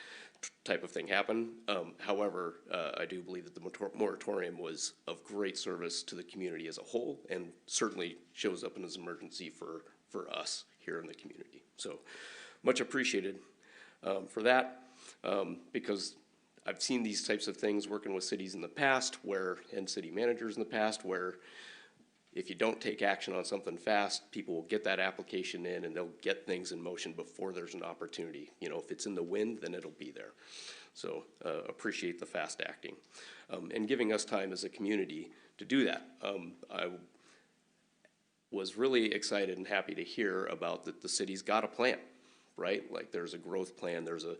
type of thing happen. However, I do believe that the moratorium was of great service to the community as a whole, and certainly shows up in as an emergency for us here in the community. So much appreciated for that, because I've seen these types of things working with cities in the past and city managers in the past where if you don't take action on something fast, people will get that application in and they'll get things in motion before there's an opportunity. You know, if it's in the wind, then it'll be there. So appreciate the fast acting and giving us time as a community to do that. I was really excited and happy to hear about that the city's got a plan, right? Like there's a growth plan, there's a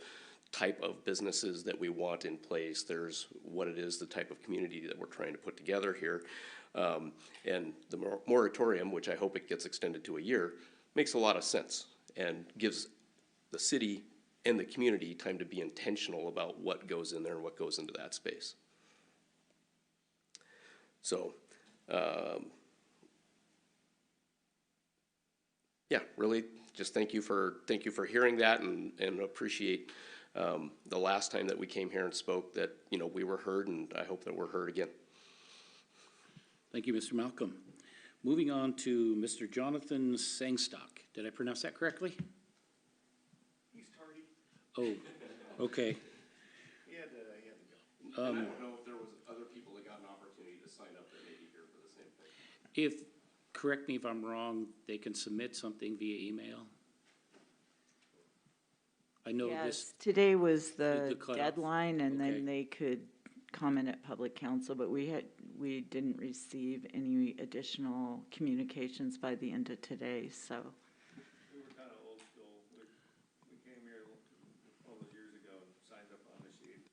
type of businesses that we want in place, there's what it is, the type of community that we're trying to put together here. And the moratorium, which I hope it gets extended to a year, makes a lot of sense and gives the city and the community time to be intentional about what goes in there and what goes into that space. So, yeah, really just thank you for hearing that, and appreciate the last time that we came here and spoke that, you know, we were heard, and I hope that we're heard again. Thank you, Mr. Malcolm. Moving on to Mr. Jonathan Sangstock. Did I pronounce that correctly? He's tardy. Oh, okay. He had to go. I don't know if there was other people that got an opportunity to sign up that may be here for the same thing. Correct me if I'm wrong, they can submit something via email? I know Yes, today was the cutoff. deadline, and Okay. then they could comment at public council, but we didn't receive any additional communications by the end of today, so. We were kind of old school. We came here all those years ago and signed up on the sheet.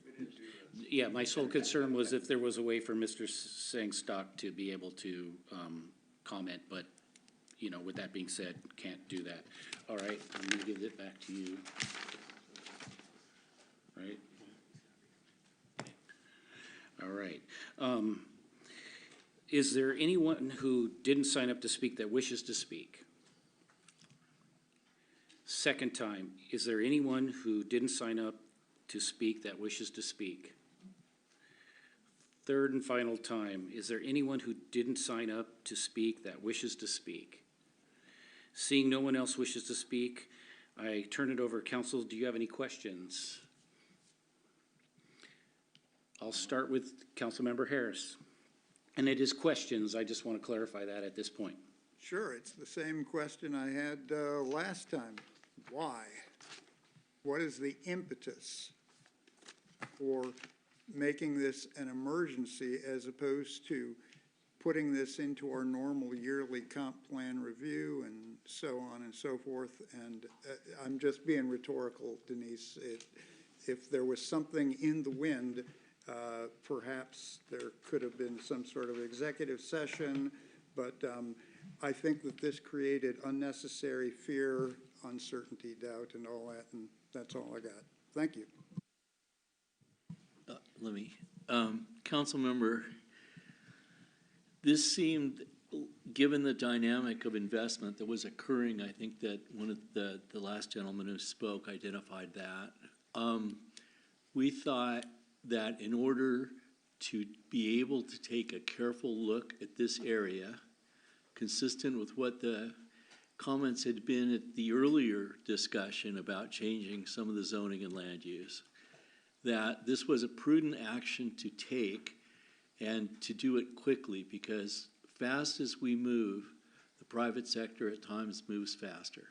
We didn't do this. Yeah, my sole concern was if there was a way for Mr. Sangstock to be able to comment, but, you know, with that being said, can't do that. All right, I'm gonna give it back to you. Right? All right. Is there anyone who didn't sign up to speak that wishes to speak? Second time, is there anyone who didn't sign up to speak that wishes to speak? Third and final time, is there anyone who didn't sign up to speak that wishes to speak? Seeing no one else wishes to speak, I turn it over. Council, do you have any questions? I'll start with Councilmember Harris. And it is questions, I just want to clarify that at this point. Sure, it's the same question I had last time. Why? What is the impetus for making this an emergency as opposed to putting this into our normal yearly comp plan review and so on and so forth. And I'm just being rhetorical, Denise. If there was something in the wind, perhaps there could have been some sort of executive session, but I think that this created unnecessary fear, uncertainty, doubt, and all that, and that's all I got. Thank you. Council member, this seemed, given the dynamic of investment that was occurring, I think that one of the last gentleman who spoke identified that. We thought that in order to be able to take a careful look at this area, consistent with what the comments had been at the earlier discussion about changing some of the zoning and land use, that this was a prudent action to take and to do it quickly, because fast as we move, the private sector at times moves faster.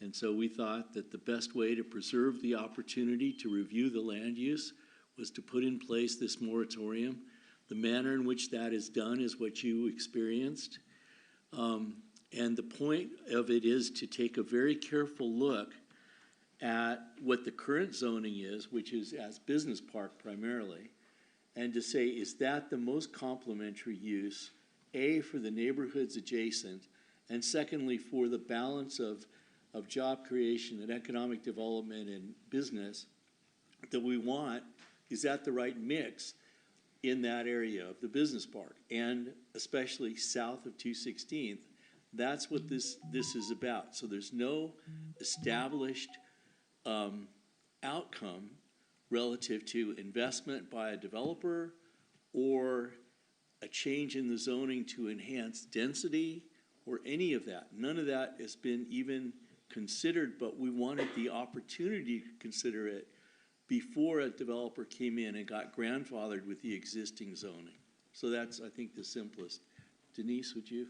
And so we thought that the best way to preserve the opportunity to review the land use was to put in place this moratorium. The manner in which that is done is what you experienced. And the point of it is to take a very careful look at what the current zoning is, which is as business park primarily, and to say, is that the most complementary use, A, for the neighborhoods adjacent, and secondly, for the balance of job creation and economic development and business that we want? Is that the right mix in that area of the business park, and especially south of 216th? That's what this is about. So there's no established outcome relative to investment by a developer or a change in the zoning to enhance density or any of that. None of that has been even considered, but we wanted the opportunity to consider it before a developer came in and got grandfathered with the existing zoning. So that's, I think, the simplest. Denise, would you?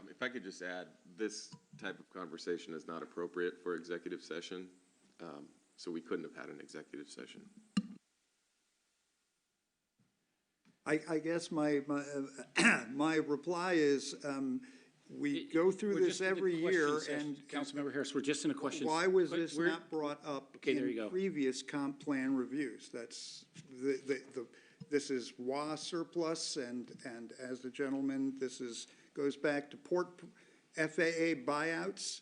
If I could just add, this type of conversation is not appropriate for executive session, so we couldn't have had an executive session. I guess my reply is, we go through this every year, and Councilmember Harris, we're just in a question. why was this not brought up Okay, there you in go. previous comp plan reviews? That's this is WA surplus, and as the gentleman, goes back to FAA buyouts,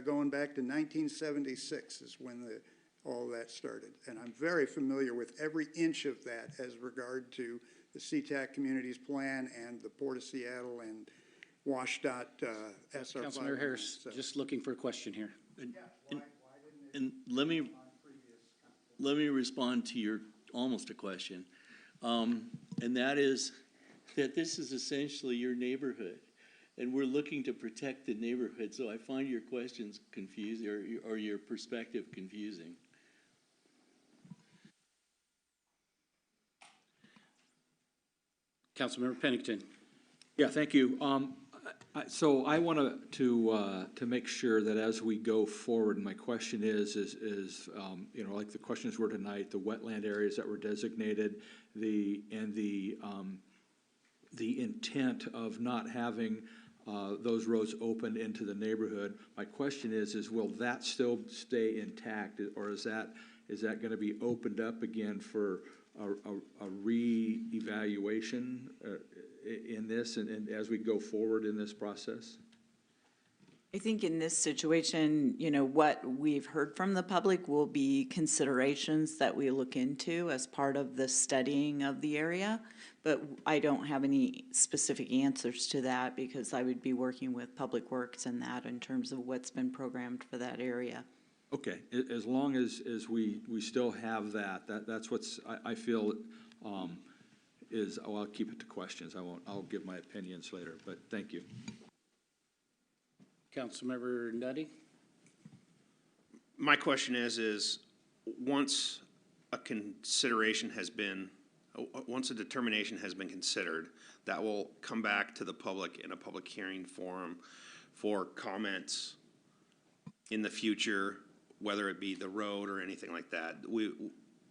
going back to 1976 is when all that started. And I'm very familiar with every inch of that as regard to the SeaTac Communities Plan and the Port of Seattle and WashDOT SR5. Councilmember Harris, just looking for a question here. And let me respond to your almost a question, and that is that this is essentially your neighborhood, and we're looking to protect the neighborhood. So I find your questions confusing, or your perspective confusing. Councilmember Pennington. Yeah, thank you. So I want to make sure that as we go forward, my question is you know, like the questions were tonight, the wetland areas that were designated, the intent of not having those roads open into the neighborhood. My question is will that still stay intact, or is that going to be opened up again for a re-evaluation in this and as we go forward in this process? I think in this situation, you know, what we've heard from the public will be considerations that we look into as part of the studying of the area. But I don't have any specific answers to that because I would be working with Public Works and that in terms of what's been programmed for that area. Okay, as long as we still have that's what's, I feel is, oh, I'll keep it to questions. I'll give my opinions later, but thank you. Councilmember Nutty? My question is once a determination has been considered, that will come back to the public in a public hearing forum for comments in the future, whether it be the road or anything like that.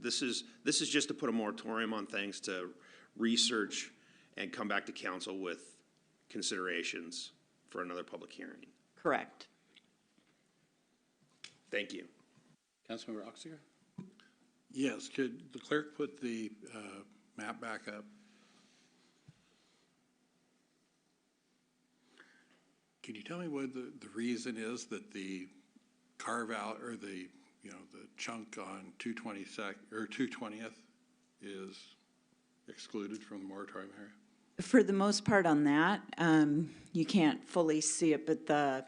This is just to put a moratorium on things to research and come back to council with considerations for another public hearing. Correct. Thank you. Councilmember Oxiger? Yes, could the clerk put the map back up? Can you tell me what the reason is that the carve out or the chunk on 220th is excluded from the moratorium area? For the most part on that, you can't fully see it, but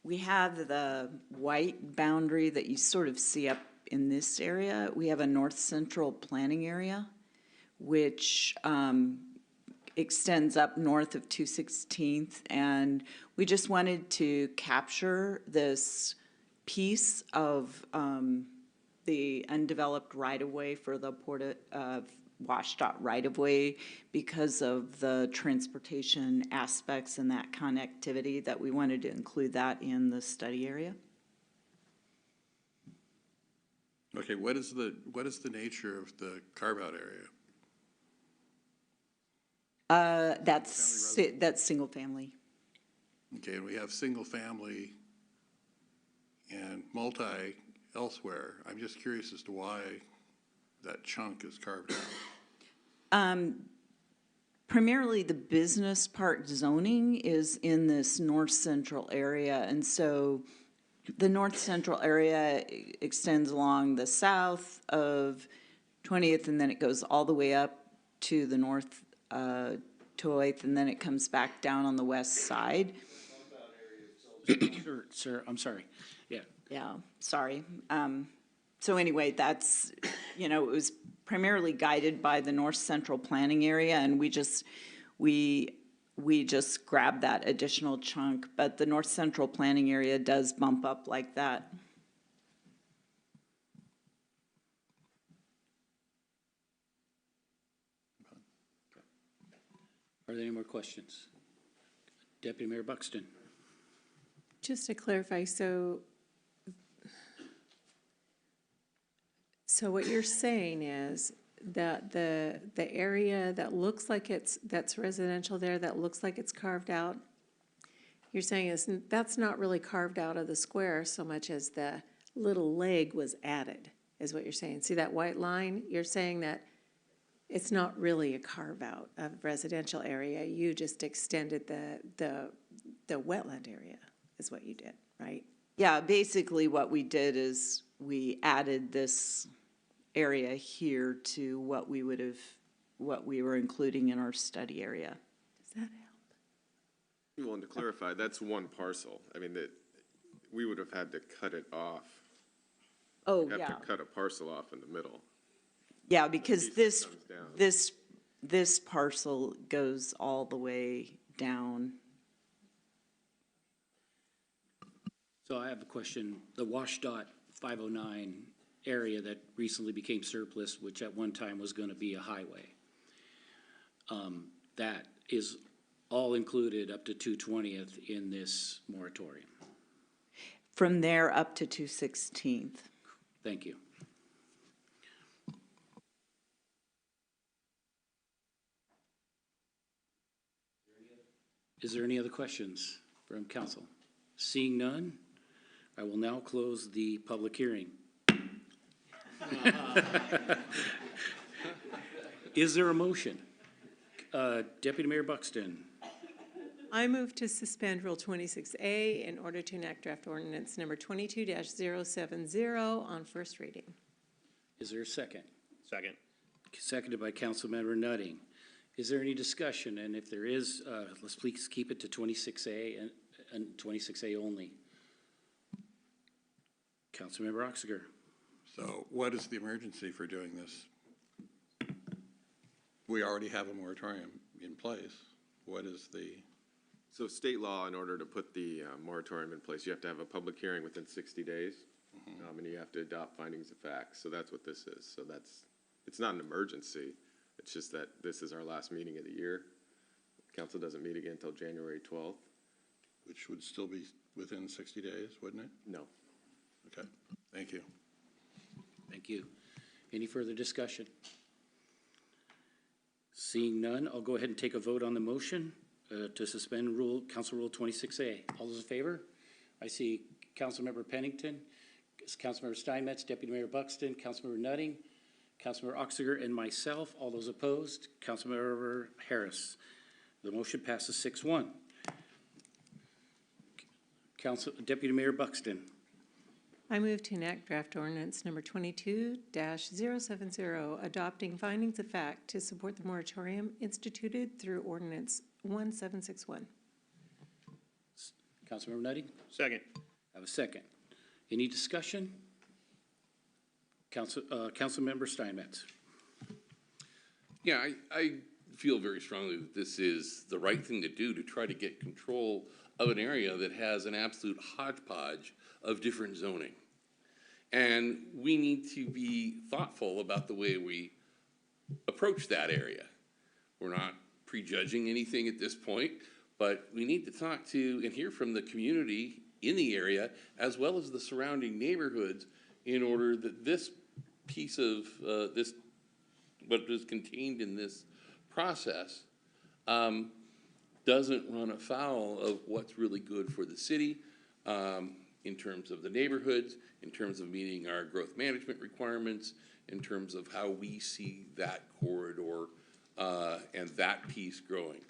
we have the white boundary that you sort of see up in this area. We have a north central planning area, which extends up north of 216th, and we just wanted to capture this piece of the undeveloped right-of-way for the Port of WashDOT right-of-way because of the transportation aspects and that connectivity that we wanted to include that in the study area. Okay, what is the nature of the carve-out area? That's single family. Okay, and we have single family and multi elsewhere. I'm just curious as to why that chunk is carved out. Primarily the business park zoning is in this north central area, and so the north central area extends along the south of 20th, and then it goes all the way up to the north 208th, and then it comes back down on the west side. Sir, I'm sorry. Yeah. Yeah, sorry. So anyway, that's, it was primarily guided by the north central planning area, and we just grabbed that additional chunk, but the north central planning area does bump up like that. Are there any more questions? Deputy Mayor Buxton. Just to clarify, so what you're saying is that the area that looks like that's residential there, that looks like it's carved out, you're saying that's not really carved out of the square so much as the little leg was added, is what you're saying. See that white line? You're saying that it's not really a carve-out of residential area. You just extended the wetland area is what you did, right? Yeah, basically what we did is we added this area here to what we were including in our study area. Does that help? Well, and to clarify, that's one parcel. I mean, we would have had to cut it off. Oh, We'd yeah. have to cut a parcel off in the middle. Yeah, because Piece comes down. this parcel goes all the way down. So I have a question. The WashDOT 509 area that recently became surplus, which at one time was going to be a highway, that is all included up to 220th in this moratorium. From there up to 216th. Thank you. Is there any other questions from council? Seeing none, I will now close the public hearing. Is there a motion? Deputy Mayor Buxton. I move to suspend Rule 26A in order to enact draft ordinance number 22-070 on first reading. Is there a second? Second. Seconded by Councilmember Nutting. Is there any discussion? And if there is, let's please keep it to 26A and 26A only. Councilmember Oxiger. So what is the emergency for doing this? We already have a moratorium in place. What is the? So state law, in order to put the moratorium in place, you have to have a public hearing within 60 days, and you have to adopt findings of facts. So that's what this is. So it's not an emergency. It's just that this is our last meeting of the year. Council doesn't meet again until January 12th. Which would still be within 60 days, wouldn't it? No. Okay, thank you. Thank you. Any further discussion? Seeing none, I'll go ahead and take a vote on the motion. to suspend Council Rule 26A. All those in favor? I see Councilmember Pennington, Councilmember Steinmetz, Deputy Mayor Buxton, Councilmember Nutting, Councilmember Oxiger, and myself. All those opposed? Councilmember Harris. The motion passes 6-1. Deputy Mayor Buxton. I move to enact draft ordinance number 22-070, adopting findings of fact to support the moratorium instituted through ordinance 1761. Councilmember Nutting? Second. I have a second. Any discussion? Councilmember Steinmetz. Yeah, I feel very strongly that this is the right thing to do to try to get control of an area that has an absolute hodgepodge of different zoning. And we need to be thoughtful about the way we approach that area. We're not prejudging anything at this point, but we need to talk to and hear from the community in the area as well as the surrounding neighborhoods in order that this piece of what is contained in this process doesn't run afoul of what's really good for the city in terms of the neighborhoods, in terms of meeting our growth management requirements, in terms of how we see that corridor and that piece growing.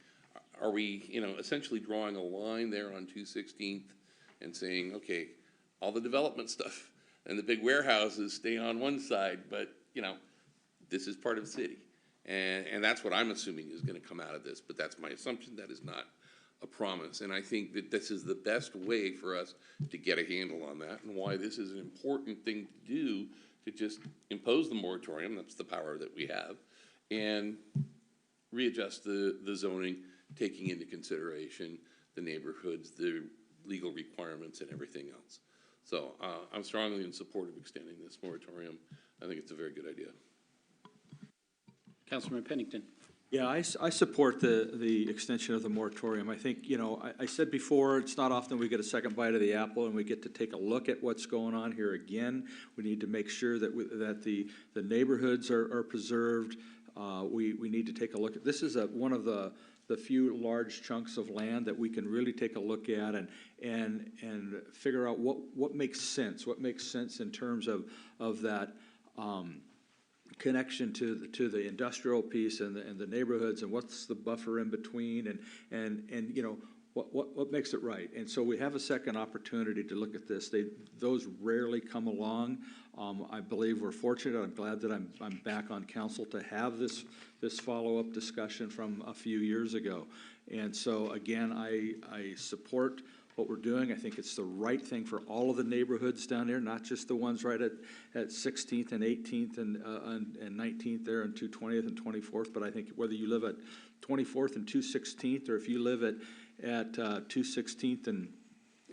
Are we, essentially drawing a line there on 216th and saying, okay, all the development stuff and the big warehouses stay on one side, but, this is part of the city. And that's what I'm assuming is going to come out of this, but that's my assumption. That is not a promise. And I think that this is the best way for us to get a handle on that and why this is an important thing to do, to just impose the moratorium, that's the power that we have, and readjust the zoning, taking into consideration the neighborhoods, the legal requirements, and everything else. So I'm strongly in support of extending this moratorium. I think it's a very good idea. Councilmember Pennington. Yeah, I support the extension of the moratorium. I think, I said before, it's not often we get a second bite of the apple and we get to take a look at what's going on here again. We need to make sure that that the neighborhoods are preserved. We need to take a look at, this is one of the few large chunks of land that we can really take a look at and figure out what makes sense in terms of that connection to the industrial piece and the neighborhoods, and what's the buffer in between, and what makes it right. And so we have a second opportunity to look at this. Those rarely come along. I believe we're fortunate. I'm glad that I'm back on council to have this follow-up discussion from a few years ago. And so again, I support what we're doing. I think it's the right thing for all of the neighborhoods down there, not just the ones right at 16th and 18th and 19th there and 220th and 24th, but I think whether you live at 24th and 216th or if you live at 216th and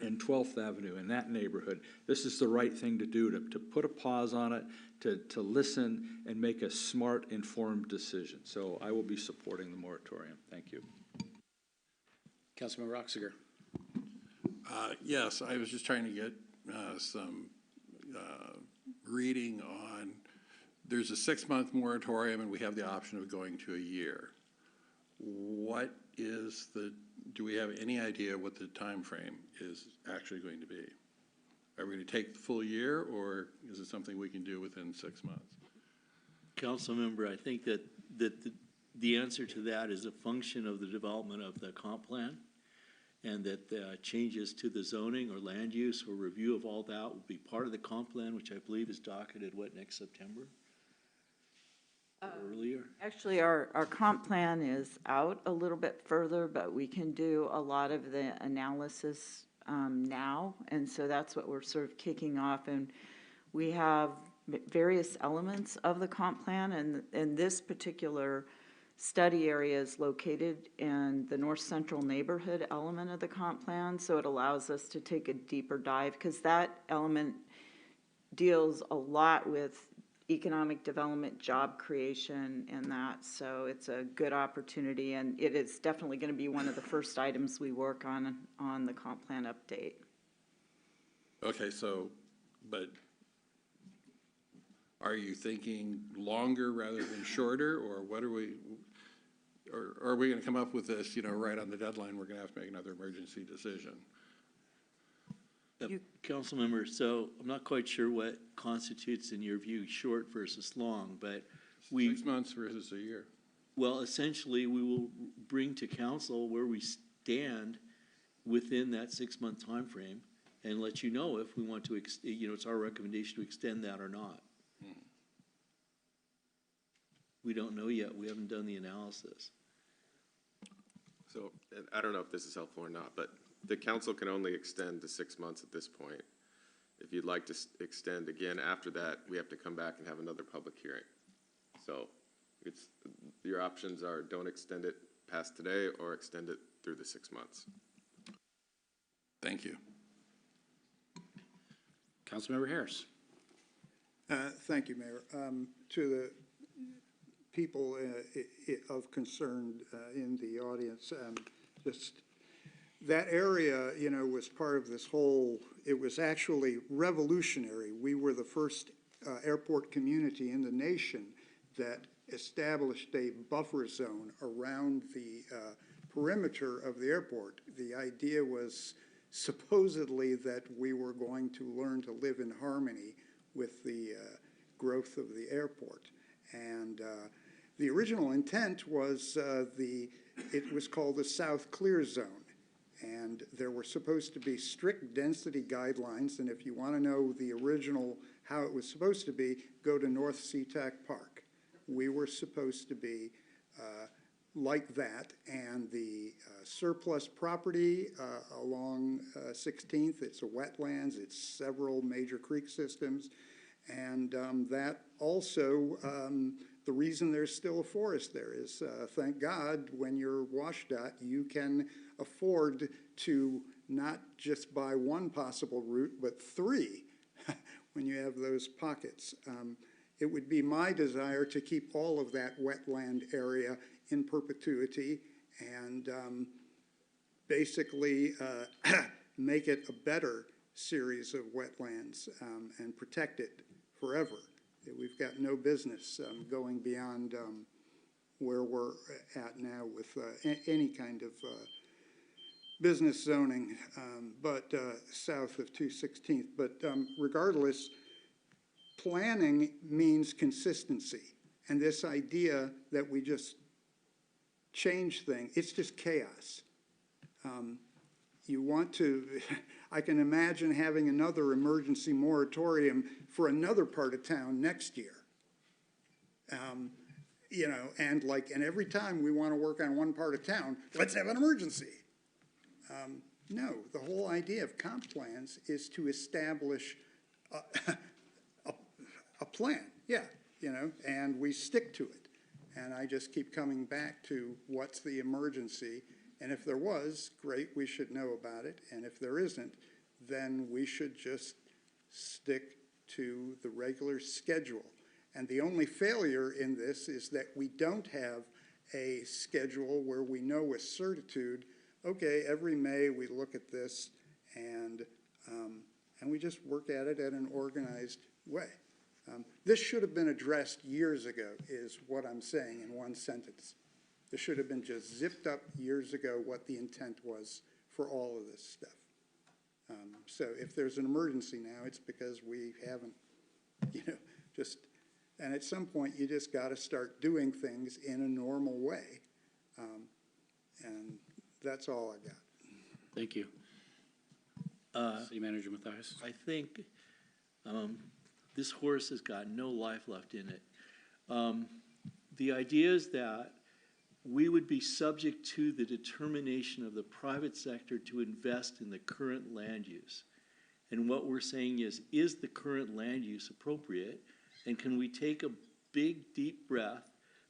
12th Avenue in that neighborhood, this is the right thing to do, to put a pause on it, to listen and make a smart, informed decision. So I will be supporting the moratorium. Thank you. Councilmember Oxiger. Yes, I was just trying to get some reading on, there's a 6-month moratorium and we have the option of going to a year. What is do we have any idea what the time frame is actually going to be? Are we going to take the full year, or is it something we can do within 6 months? Council member, I think that the answer to that is a function of the development of the comp plan, and that changes to the zoning or land use or review of all that will be part of the comp plan, which I believe is docketed, next September? Earlier? Actually, our comp plan is out a little bit further, but we can do a lot of the analysis now, and so that's what we're sort of kicking off. And we have various elements of the comp plan, and this particular study area is located in the north central neighborhood element of the comp plan, so it allows us to take a deeper dive, because that element deals a lot with economic development, job creation, and that. So it's a good opportunity, and it is definitely going to be one of the first items we work on the comp plan update. Okay, but are you thinking longer rather than shorter, or what are we? or are we gonna come up with this, right on the deadline, we're gonna have to make another emergency decision? Council member, so I'm not quite sure what constitutes, in your view, short versus long, but 6 months versus a year. well, essentially, we will bring to council where we stand within that 6-month timeframe and let you know if we want to, it's our recommendation to extend that or not. We don't know yet. We haven't done the analysis. So, and I don't know if this is helpful or not, but the council can only extend to 6 months at this point. If you'd like to extend again after that, we have to come back and have another public hearing. So your options are don't extend it past today or extend it through the 6 months. Thank you. Councilmember Harris. Thank you, Mayor. To the people of concern in the audience, just that area, was part of this whole, it was actually revolutionary. We were the first airport community in the nation that established a buffer zone around the perimeter of the airport. The idea was supposedly that we were going to learn to live in harmony with the growth of the airport. And the original intent was it was called the South Clear Zone. And there were supposed to be strict density guidelines. And if you want to know the original, how it was supposed to be, go to North SeaTac Park. We were supposed to be like that. And the surplus property along 16th, it's a wetlands, it's several major creek systems. And that also, the reason there's still a forest there is, thank God, when you're WSDOT, you can afford to not just buy one possible route, but 3 when you have those pockets. It would be my desire to keep all of that wetland area in perpetuity and basically make it a better series of wetlands and protect it forever. We've got no business going beyond where we're at now with any kind of business zoning, but south of 216th. But regardless, planning means consistency. And this idea that we just change things, it's just chaos. You want to, I can imagine having another emergency moratorium for another part of town next year. And every time we want to work on one part of town, let's have an emergency. No, the whole idea of comp plans is to establish a plan, and we stick to it. And I just keep coming back to what's the emergency. And if there was, great, we should know about it. And if there isn't, then we should just stick to the regular schedule. And the only failure in this is that we don't have a schedule where we know with certitude, okay, every May we look at this and we just work at it in an organized way. This should have been addressed years ago, is what I'm saying in one sentence. This should have been just zipped up years ago what the intent was for all of this stuff. So if there's an emergency now, it's because we haven't, and at some point you just got to start doing things in a normal way. And that's all I got. Thank you. City Manager Mathias. I think this horse has got no life left in it. The idea is that we would be subject to the determination of the private sector to invest in the current land use. And what we're saying is the current land use appropriate? And can we take a big, deep breath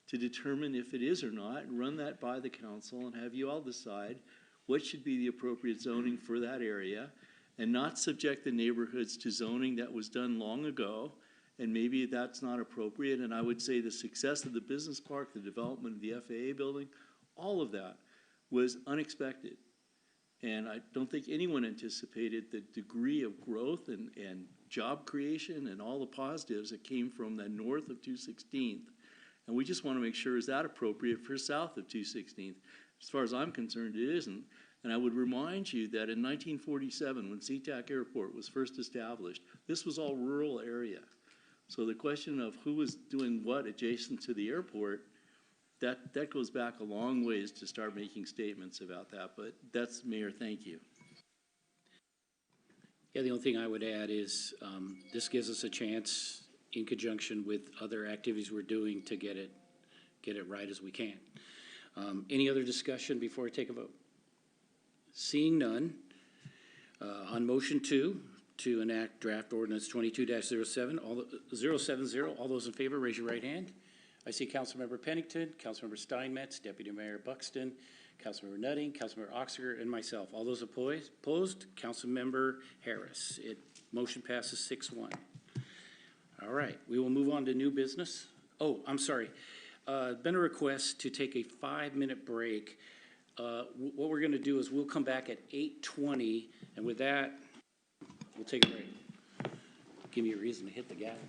to determine if it is or not, and run that by the council and have you all decide what should be the appropriate zoning for that area, and not subject the neighborhoods to zoning that was done long ago, and maybe that's not appropriate. And I would say the success of the business park, the development of the FAA building, all of that was unexpected. And I don't think anyone anticipated the degree of growth and job creation and all the positives that came from the north of 216th. And we just want to make sure, is that appropriate for south of 216th? As far as I'm concerned, it isn't. And I would remind you that in 1947, when SeaTac Airport was first established, this was all rural area. So the question of who was doing what adjacent to the airport, that goes back a long ways to start making statements about that. But that's, Mayor, thank you. Yeah, the only thing I would add is this gives us a chance, in conjunction with other activities we're doing, to get it right as we can. Any other discussion before I take a vote? Seeing none, on motion 2 to enact draft ordinance 22-07, all those in favor, raise your right hand. I see Councilmember Pennington, Councilmember Steinmetz, Deputy Mayor Buxton, Councilmember Nutting, Councilmember Oxiger, and myself. All those opposed, Councilmember Harris. Motion passes 6-1. All right, we will move on to new business. Oh, I'm sorry. Been a request to take a 5-minute break. What we're gonna do is we'll come back at 8:20, and with that, we'll take a break. Give me a reason to hit the gavel.